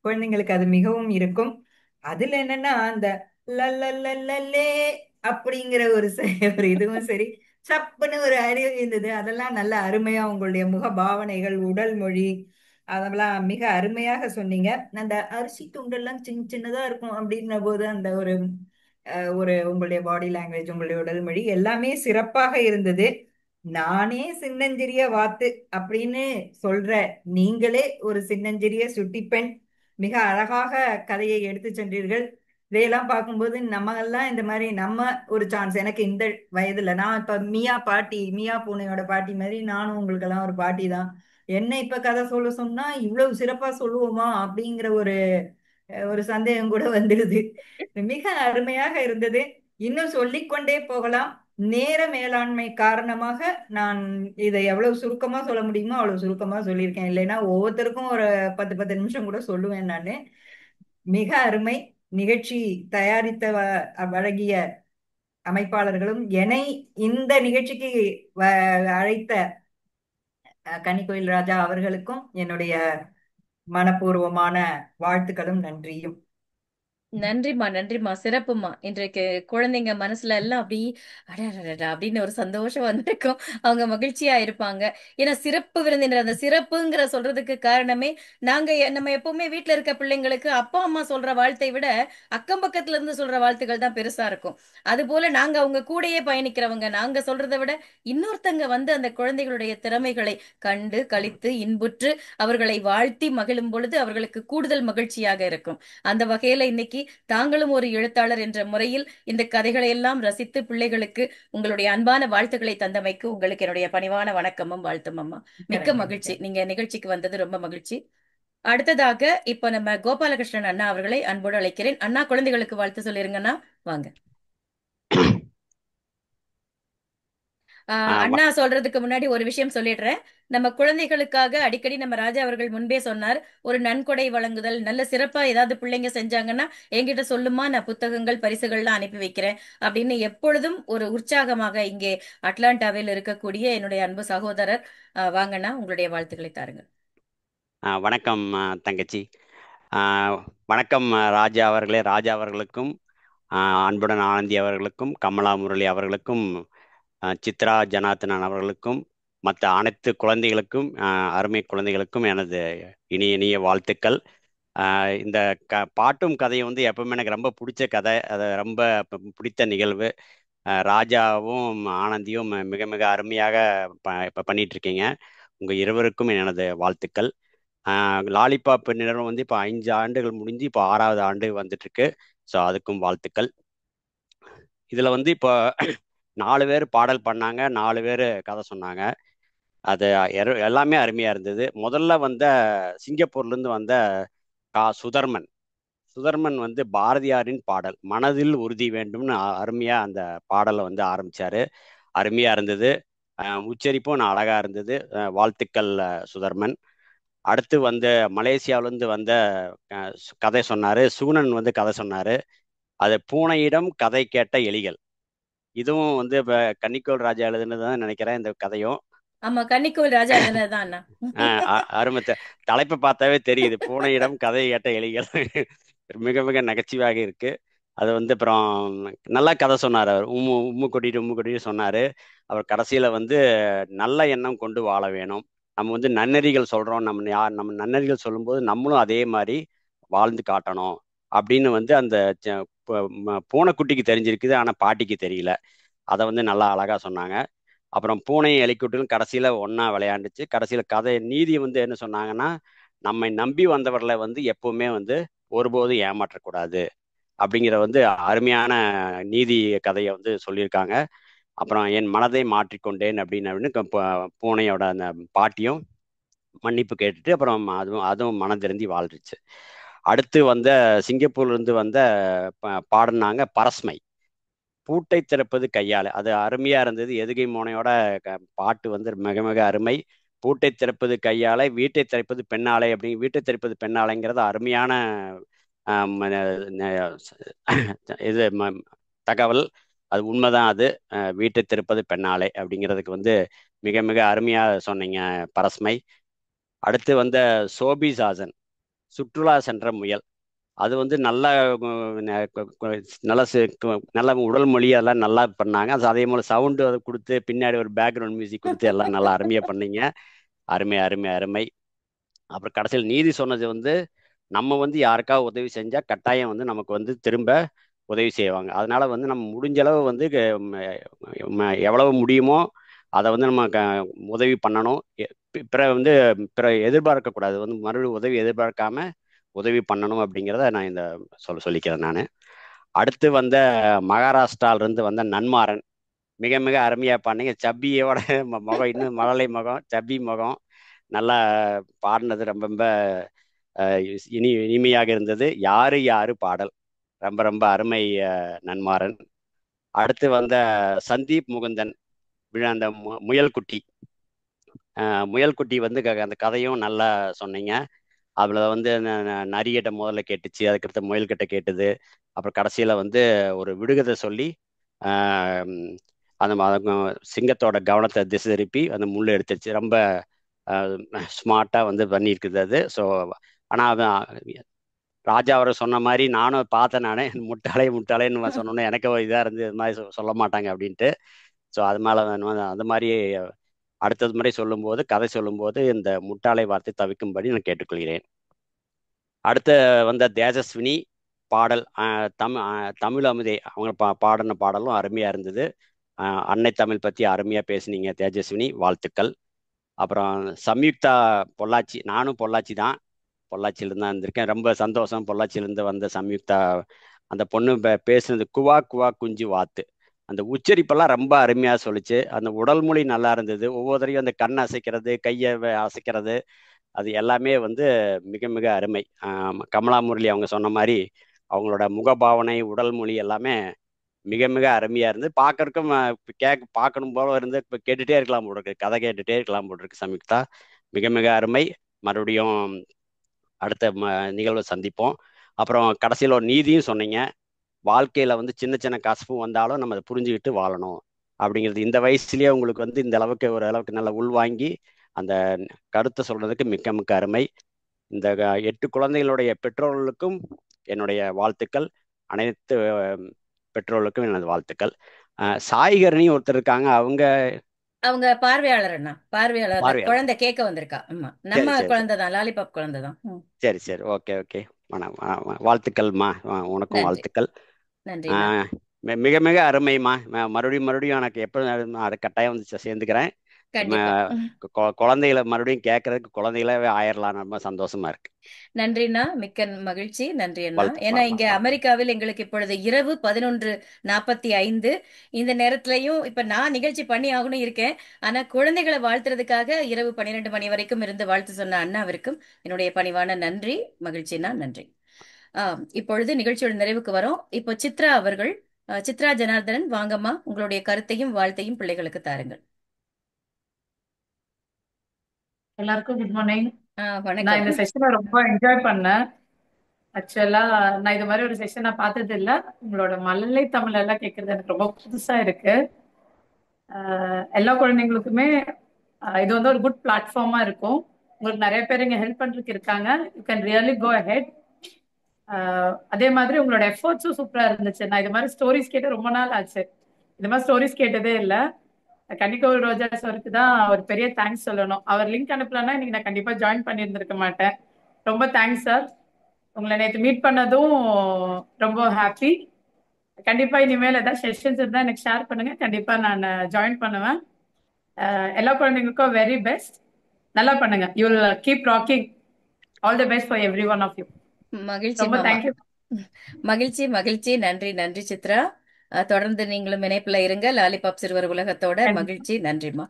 குழந்தைங்களுக்கு அது மிகவும் இருக்கும். அதுல என்னன்னா அந்த லல்லல்லே அப்படிங்கிற ஒரு இதுவும் சரி, சப்புன்னு ஒரு அறிவு இருந்தது. அதெல்லாம் நல்ல அருமையா உங்களுடைய முக பாவனைகள், உடல் மொழி அதெல்லாம் மிக அருமையாக சொன்னீங்க. அந்த அரிசி துண்டெல்லாம் சின்ன சின்னதா இருக்கும் அப்படின்ன போது அந்த ஒரு உங்களுடைய பாடி லாங்குவேஜ், உங்களுடைய உடல் மொழி எல்லாமே சிறப்பாக இருந்தது. நானே சின்னஞ்சிறிய வாத்து அப்படின்னு சொல்ற நீங்களே ஒரு சின்னஞ்சிறிய சுட்டிப்பெண், மிக அழகாக கதையை எடுத்து சென்றீர்கள். இதையெல்லாம் பார்க்கும்போது நம்ம எல்லாம் இந்த மாதிரி நம்ம ஒரு சான்ஸ், எனக்கு இந்த வயதுல நான் இப்ப மியா பூனையோட பாட்டி மாதிரி நானும் உங்களுக்கெல்லாம் ஒரு பாட்டி தான். என்ன இப்ப கதை சொல்ல சொன்னா இவ்வளவு சிறப்பா சொல்லுவோமா அப்படிங்கிற ஒரு சந்தேகம் கூட வந்துடுது. மிக அருமையாக இருந்தது. இன்னும் சொல்லிக்கொண்டே போகலாம். நேர மேலாண்மை காரணமாக நான் இதை எவ்வளவு சுருக்கமா சொல்ல முடியுமோ அவ்வளவு சுருக்கமா சொல்லியிருக்கேன். இல்லைன்னா ஒவ்வொருத்தருக்கும் ஒரு 10 நிமிஷம் கூட சொல்லுவேன் நானு. மிக அருமை. நிகழ்ச்சி தயாரித்த வழங்கிய அமைப்பாளர்களும் என்னை இந்த நிகழ்ச்சிக்கு அழைத்த கன்னிக்கோயில் ராஜா அவர்களுக்கும் என்னுடைய மனப்பூர்வமான வாழ்த்துக்களும் நன்றியும். நன்றிம்மா, நன்றிம்மா, சிறப்புமா. இன்றைக்கு குழந்தைங்க மனசுல எல்லாம் அப்படி அடடடடா அப்படின்னு ஒரு சந்தோஷம் வந்திருக்கும். அவங்க மகிழ்ச்சியா இருப்பாங்க. ஏன்னா சிறப்பு விருந்தினர், அந்த சிறப்புங்கிற சொல்றதுக்கு காரணமே நம்ம எப்பவுமே வீட்ல இருக்க பிள்ளைங்களுக்கு அப்பா அம்மா சொல்ற வாழ்த்தை விட அக்கம் பக்கத்துல இருந்து சொல்ற வாழ்த்துக்கள் தான் பெருசா இருக்கும். அது போல நாங்க அவங்க கூடயே பயணிக்கிறவங்க, நாங்க சொல்றதை விட இன்னொருத்தங்க வந்து அந்த குழந்தைகளுடைய திறமைகளை கண்டு களித்து இன்புற்று அவர்களை வாழ்த்தி மகிழும் பொழுது அவர்களுக்கு கூடுதல் மகிழ்ச்சியாக இருக்கும். அந்த வகையில இன்னைக்கு தாங்களும் ஒரு எழுத்தாளர் என்ற முறையில் இந்த கதைகளை எல்லாம் ரசித்து பிள்ளைகளுக்கு உங்களுடைய அன்பான வாழ்த்துக்களை தந்தமைக்கு உங்களுக்கு என்னுடைய பணிவான வணக்கமும் வாழ்த்தும் அம்மா. மிக்க மகிழ்ச்சி. நீங்க நிகழ்ச்சிக்கு வந்தது ரொம்ப மகிழ்ச்சி. அடுத்ததாக இப்ப நம்ம கோபாலகிருஷ்ணன் அண்ணா அவர்களை அன்போடு அழைக்கிறேன். அண்ணா, குழந்தைகளுக்கு வாழ்த்து சொல்லிருங்கண்ணா. வாங்க. அண்ணா சொல்றதுக்கு முன்னாடி ஒரு விஷயம் சொல்லிடுறேன். நம்ம குழந்தைகளுக்காக அடிக்கடி நம்ம ராஜா அவர்கள் முன்பே சொன்னார், ஒரு நன்கொடை வழங்குதல் நல்ல சிறப்பா ஏதாவது பிள்ளைங்க செஞ்சாங்கன்னா என்கிட்ட சொல்லுமா, நான் புத்தகங்கள் பரிசுகள்லாம் அனுப்பி வைக்கிறேன் அப்படின்னு எப்பொழுதும் ஒரு உற்சாகமாக இங்கே அட்லாண்டாவில் இருக்கக்கூடிய என்னுடைய அன்பு சகோதரர். வாங்கண்ணா, உங்களுடைய வாழ்த்துக்களை தாருங்க. வணக்கம் தங்கச்சி. வணக்கம் ராஜா அவர்களே. ராஜா அவர்களுக்கும் அன்புடன் ஆனந்தி அவர்களுக்கும் கமலா முரளி அவர்களுக்கும் சித்ரா ஜனார்த்தனன் அவர்களுக்கும் மற்ற அனைத்து குழந்தைகளுக்கும் அருமை குழந்தைகளுக்கும் எனது இனிய வாழ்த்துக்கள். இந்த பாட்டும் கதையை வந்து எப்பவுமே எனக்கு ரொம்ப பிடிச்ச கதை, அது ரொம்ப பிடித்த நிகழ்வு. ராஜாவும் ஆனந்தியும் மிக மிக அருமையாக இப்போ பண்ணிட்டு இருக்கீங்க. உங்கள் இருவருக்கும் எனது வாழ்த்துக்கள். லாலிபாப் நிறுவனம் வந்து இப்போ 5 ஆண்டுகள் முடிஞ்சு இப்போ 6வது ஆண்டு வந்துட்டு இருக்கு. ஸோ அதுக்கும் வாழ்த்துக்கள். இதில் வந்து இப்போ 4 பேர் பாடல் பண்ணாங்க, 4 பேர் கதை சொன்னாங்க. அது எல்லாமே அருமையாக இருந்தது. முதல்ல வந்த சிங்கப்பூர்லேருந்து வந்த சுதர்மன் வந்து பாரதியாரின் பாடல் மனதில் உறுதி வேண்டும்னு அருமையாக அந்த பாடலை வந்து ஆரம்பித்தார். அருமையாக இருந்தது. உச்சரிப்பும் அழகாக இருந்தது. வாழ்த்துக்கள் சுதர்மன். அடுத்து வந்து மலேசியாவிலேருந்து வந்த கதை சொன்னார். சூனன் வந்து கதை சொன்னார். அது பூனையிடம் கதை கேட்ட எலிகள். இதுவும் வந்து இப்போ கன்னிக்கோள் ராஜா எழுதுனதுதான் நினைக்கிறேன் இந்த கதையும். ஆமா, கன்னிக்கோள் ராஜா எழுதுனதுதான். அருமை. தலைப்பை பார்த்தாவே தெரியுது, பூனையிடம் கதை கேட்ட எலிகள். மிக மிக நகைச்சுவையாக இருக்கு. அது வந்து அப்புறம் நல்லா கதை சொன்னார் அவர். உம்மு கொட்டிட்டு சொன்னார். அவர் கடைசியில் வந்து நல்ல எண்ணம் கொண்டு வாழ வேணும். நம்ம வந்து நன்னெறிகள் சொல்கிறோம், நம்ம நன்னெறிகள் சொல்லும்போது நம்மளும் அதே மாதிரி வாழ்ந்து காட்டணும் அப்படின்னு வந்து அந்த பூனைக்குட்டிக்கு தெரிஞ்சிருக்குது, ஆனால் பாட்டிக்கு தெரியல. அதை வந்து நல்லா அழகாக சொன்னாங்க. அப்புறம் பூனையும் எலிக்குட்டிலும் கடைசியில் ஒன்றா விளையாண்டுச்சு. கடைசியில் கதை நீதி வந்து என்ன சொன்னாங்கன்னா, நம்மை நம்பி வந்தவர்களை வந்து எப்பவுமே வந்து ஒருபோதும் ஏமாற்றக்கூடாது அப்படிங்கிற வந்து அருமையான நீதி கதையை வந்து சொல்லியிருக்காங்க. அப்புறம் என் மனதை மாற்றிக்கொண்டேன் அப்படின்னு பூனையோட அந்த பாட்டியும் மன்னிப்பு கேட்டுட்டு அப்புறம் அதுவும் மனம் திருந்தி வாழ்ந்துச்சு. அடுத்து வந்த சிங்கப்பூர்லேருந்து வந்த பாடினாங்க பரஸ்மை, பூட்டை திறப்பது கையால். அது அருமையாக இருந்தது. எதுகை மோனையோட பாட்டு வந்து மிக மிக அருமை. பூட்டை திறப்பது கையாலை, வீட்டை திறப்பது பெண்ணாலை. வீட்டை திறப்பது பெண்ணாலைங்கிறது அருமையான இது தகவல். அது உண்மைதான். அது வீட்டை திறப்பது பெண்ணாலை அப்படிங்கிறதுக்கு வந்து மிக மிக அருமையாக சொன்னீங்க பரஸ்மை. அடுத்து வந்த சோபி சாசன், சுற்றுலா சென்ற முயல். அது வந்து நல்ல நல்ல நல்ல உடல் மொழி அதெல்லாம் நல்லா பண்ணாங்க. அது அதே போல் சவுண்டு அதை கொடுத்து பின்னாடி ஒரு பேக்ரவுண்ட் மியூசிக் கொடுத்து எல்லாம் நல்லா அருமையாக பண்ணீங்க. அருமை அருமை அருமை. அப்புறம் கடைசியில் நீதி சொன்னது வந்து நம்ம வந்து யாருக்காவது உதவி செஞ்சால் கட்டாயம் வந்து நமக்கு வந்து திரும்ப உதவி செய்வாங்க. அதனால வந்து நம்ம முடிஞ்ச அளவு வந்து எவ்வளவு முடியுமோ அதை வந்து நம்ம உதவி பண்ணணும். பிற வந்து பிற எதிர்பார்க்கக்கூடாது, வந்து மறுபடியும் உதவி எதிர்பார்க்காம உதவி பண்ணணும் அப்படிங்கிறத நான் இந்த சொல்லிக்கிறேன் நான். அடுத்து வந்த மகாராஷ்டிராவிலிருந்து வந்த நன்மாறன் மிக மிக அருமையாக பண்ணீங்க. சப்பியோட முகம், இன்னும் மழலை முகம், சப்பி முகம், நல்லா பாடினது ரொம்ப ரொம்ப இனிமையாக இருந்தது. யாரு யாரு பாடல் ரொம்ப ரொம்ப அருமை நன்மாறன். அடுத்து வந்த சந்தீப் முகுந்தன் அந்த முயல்குட்டி முயல்குட்டி வந்து அந்த கதையும் நல்லா சொன்னீங்க. அதில் வந்து நரிகிட்ட முதல்ல கேட்டுச்சு, அதுக்கடுத்து முயல்கிட்ட கேட்டுது, அப்புறம் கடைசியில் வந்து ஒரு விடுகதை சொல்லி அந்த சிங்கத்தோட கவனத்தை திசை திருப்பி அந்த முள் எடுத்துச்சு. ரொம்ப ஸ்மார்ட்டாக வந்து பண்ணியிருக்குது அது. ஸோ ஆனால் ராஜா அவர் சொன்ன மாதிரி நானும் பார்த்தேன். நானே முட்டாளேன்னு சொன்னோன்னே எனக்கு இதாக இருந்து இது மாதிரி சொல்ல மாட்டாங்க அப்படின்ட்டு. ஸோ அது மேலே அந்த மாதிரி அடுத்தது மாதிரி சொல்லும்போது, கதை சொல்லும்போது இந்த முட்டாளை வார்த்தை தவிர்க்கும்படி நான் கேட்டுக்கொள்கிறேன். அடுத்த வந்த தேஜஸ்வினி பாடல் தமிழ் அமுதே அவங்க பாடின பாடலும் அருமையாக இருந்தது. அன்னை தமிழ் பற்றி அருமையாக பேசுனீங்க தேஜஸ்வினி, வாழ்த்துக்கள். அப்புறம் சம்யுக்தா பொள்ளாச்சி, நானும் பொள்ளாச்சி தான், பொள்ளாச்சியிலேருந்து தான் இருந்திருக்கேன். ரொம்ப சந்தோஷம். பொள்ளாச்சியிலேருந்து வந்த சம்யுக்தா அந்த பொண்ணு பேசுனது குவா குவா குஞ்சு வாத்து, அந்த உச்சரிப்பெல்லாம் ரொம்ப அருமையாக சொல்லிச்சு. அந்த உடல் மொழி நல்லா இருந்தது. ஒவ்வொருத்தரையும் அந்த கண் அசைக்கிறது, கையை அசைக்கிறது, அது எல்லாமே வந்து மிக மிக அருமை. கமலா முரளி அவங்க சொன்ன மாதிரி அவங்களோட முகபாவனை, உடல் மொழி எல்லாமே மிக மிக அருமையாக இருந்து பார்க்கறக்கும் பார்க்கணும் போல இருந்து இப்போ கேட்டுகிட்டே இருக்கலாம் போல் இருக்கு, கதை கேட்டுகிட்டே இருக்கலாம் போல் இருக்கு. சம்யுக்தா மிக மிக அருமை. மறுபடியும் அடுத்த நிகழ்வை சந்திப்போம். அப்புறம் கடைசியில் ஒரு நீதியும் சொன்னீங்க. வாழ்க்கையில் வந்து சின்ன சின்ன கசப்பும் வந்தாலும் நம்ம அதை புரிஞ்சுக்கிட்டு வாழணும் அப்படிங்கிறது இந்த வயசுலேயே உங்களுக்கு வந்து இந்த அளவுக்கு ஒரு அளவுக்கு நல்லா உள்வாங்கி அந்த கருத்தை சொல்றதுக்கு மிக்க மிக்க அருமை. இந்த 8 குழந்தைகளுடைய பெற்றோர்களுக்கும் என்னுடைய வாழ்த்துக்கள். அனைத்து பெற்றோர்களுக்கும் எனது வாழ்த்துக்கள். சாய்கரணி ஒருத்தர் இருக்காங்க, அவங்க பார்வையாளர் அண்ணா, பார்வையாளர் குழந்தை கேட்க வந்திருக்கா. ஆமா, நம்ம குழந்தை தான், லாலிபாப் குழந்தை தான். சரி சரி, ஓகே ஓகே. வாழ்த்துக்கள்மா, உனக்கும் வாழ்த்துக்கள். நன்றி. மிக மிக அருமைமா. மறுபடியும் எனக்கு எப்போ அது கட்டாயம் வந்து சேர்ந்துக்கிறேன். குழந்தைகளை மறுபடியும் கேட்கறதுக்கு குழந்தைகளாவே ஆயிரலாம். ரொம்ப சந்தோஷமா இருக்கு. நன்றிண்ணா, மிக்க மகிழ்ச்சி. நன்றி அண்ணா. ஏன்னா இங்க அமெரிக்காவில் எங்களுக்கு இப்பொழுது இரவு 11:45. இந்த நேரத்திலையும் இப்ப நான் நிகழ்ச்சி பண்ணி ஆகணும் இருக்கேன். ஆனா குழந்தைகளை வாழ்த்துறதுக்காக இரவு 12 மணி வரைக்கும் இருந்து வாழ்த்து சொன்ன அண்ணாவிற்கும் என்னுடைய பணிவான நன்றி. மகிழ்ச்சிண்ணா, நன்றி. இப்பொழுது நிகழ்ச்சியோட நிறைவுக்கு வரோம். இப்போ சித்ரா அவர்கள், சித்ரா ஜனார்தனன், வாங்கம்மா, உங்களுடைய கருத்தையும் வாழ்த்தையும் பிள்ளைகளுக்கு தாருங்கள். எல்லாருக்கும் குட் மார்னிங். வணக்கம். நான் இந்த செஷனை ரொம்ப என்ஜாய் பண்ணேன். ஆக்சுவலா நான் இது மாதிரி ஒரு செஷனை பார்த்தது இல்லை. உங்களோட மழலை தமிழ் எல்லாம் கேட்கறது எனக்கு ரொம்ப புதுசா இருக்கு. எல்லா குழந்தைங்களுக்குமே இது வந்து ஒரு குட் பிளாட்ஃபார்மா இருக்கும். உங்களுக்கு நிறைய பேர் இங்க ஹெல்ப் பண்றதுக்கு இருக்காங்க. You can really go ahead. அதே மாதிரி உங்களோட எஃபர்ட்ஸும் சூப்பரா இருந்துச்சு. நான் இது மாதிரி ஸ்டோரிஸ் கேட்டு ரொம்ப நாள் ஆச்சு. இது மாதிரி ஸ்டோரிஸ் கேட்டதே இல்லை. கன்னிகோவில் ரோஜா சாருக்கு தான் ஒரு பெரிய தேங்க்ஸ் சொல்லணும். அவர் லிங்க் அனுப்பலன்னா இன்னைக்கு நான் கண்டிப்பா ஜாயின் பண்ணியிருந்திருக்க மாட்டேன். ரொம்ப தேங்க்ஸ் சார். உங்களை நேற்று மீட் பண்ணதும் ரொம்ப ஹாப்பி. கண்டிப்பா இனிமேல் ஏதாவது செஷன்ஸ் இருந்தா எனக்கு ஷேர் பண்ணுங்க, கண்டிப்பா நான் ஜாயின் பண்ணுவேன். எல்லா குழந்தைங்களுக்கும் வெரி பெஸ்ட். நல்லா பண்ணுங்க. You will keep rocking. All the best for every one of you. மகிழ்ச்சி. ரொம்ப தேங்க்யூ. மகிழ்ச்சி மகிழ்ச்சி. நன்றி நன்றி சித்ரா. தொடர்ந்து நீங்களும் இணைப்புல இருங்க லாலிபாப் சிறுவர் உலகத்தோட. மகிழ்ச்சி, நன்றிமா.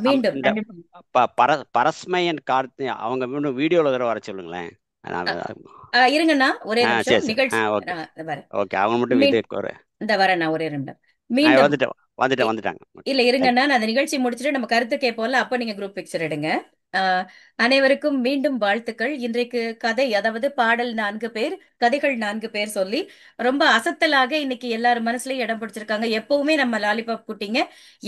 மீண்டும் பரஸ்மையன் கார்த்தி அவங்க வீடியோல தடவை வர சொல்லுங்களேன். இருங்கண்ணா, ஒரே நிமிஷம். நிகழ்ச்சி அவங்க மட்டும் இந்த வரேண்ணா, ஒரே நிமிடம். மீண்டும் வந்துட்டாங்க. இல்ல இருங்கண்ணா, நான் அந்த நிகழ்ச்சி முடிச்சுட்டு நம்ம கருத்து கேட்போம்ல, அப்ப நீங்க குரூப் பிக்சர் எடுங்க. அனைவருக்கும் மீண்டும் வாழ்த்துக்கள். இன்றைக்கு கதை, அதாவது பாடல் 4 பேர், கதைகள் 4 பேர் சொல்லி ரொம்ப அசத்தலாக இன்னைக்கு எல்லாரும் மனசுலயும் இடம் பிடிச்சிருக்காங்க. எப்பவுமே நம்ம லாலிபாப் குட்டிங்க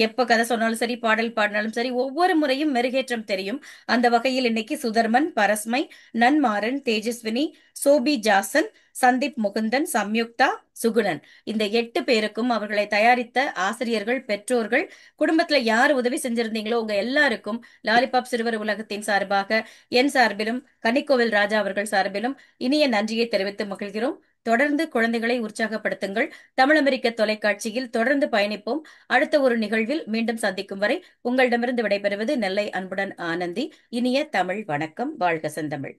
எப்ப கதை சொன்னாலும் சரி, பாடல் பாடினாலும் சரி, ஒவ்வொரு முறையும் மெருகேற்றம் தெரியும். அந்த வகையில் இன்னைக்கு சுதர்மன், பரஸ்மை, நன்மாறன், தேஜஸ்வினி, சோபி ஜாசன், சந்தீப் முகுந்தன், சம்யுக்தா, சுகுணன், இந்த 8 பேருக்கும் அவர்களை தயாரித்த ஆசிரியர்கள், பெற்றோர்கள், குடும்பத்துல யார் உதவி செஞ்சிருந்தீங்களோ உங்க எல்லாருக்கும் லாலிபாப் சிறுவர் உலகத்தின் சார்பாக, என் சார்பிலும், கன்னிக்கோவில் ராஜா அவர்கள் சார்பிலும் இனிய நன்றியை தெரிவித்து மகிழ்கிறோம். தொடர்ந்து குழந்தைகளை உற்சாகப்படுத்துங்கள். தமிழ் அமெரிக்க தொலைக்காட்சியில் தொடர்ந்து பயணிப்போம். அடுத்த ஒரு நிகழ்வில் மீண்டும் சந்திக்கும் வரை உங்களிடமிருந்து விடைபெறுவது நெல்லை அன்புடன் ஆனந்தி. இனிய தமிழ் வணக்கம். வாழ்க செந்தமிழ்.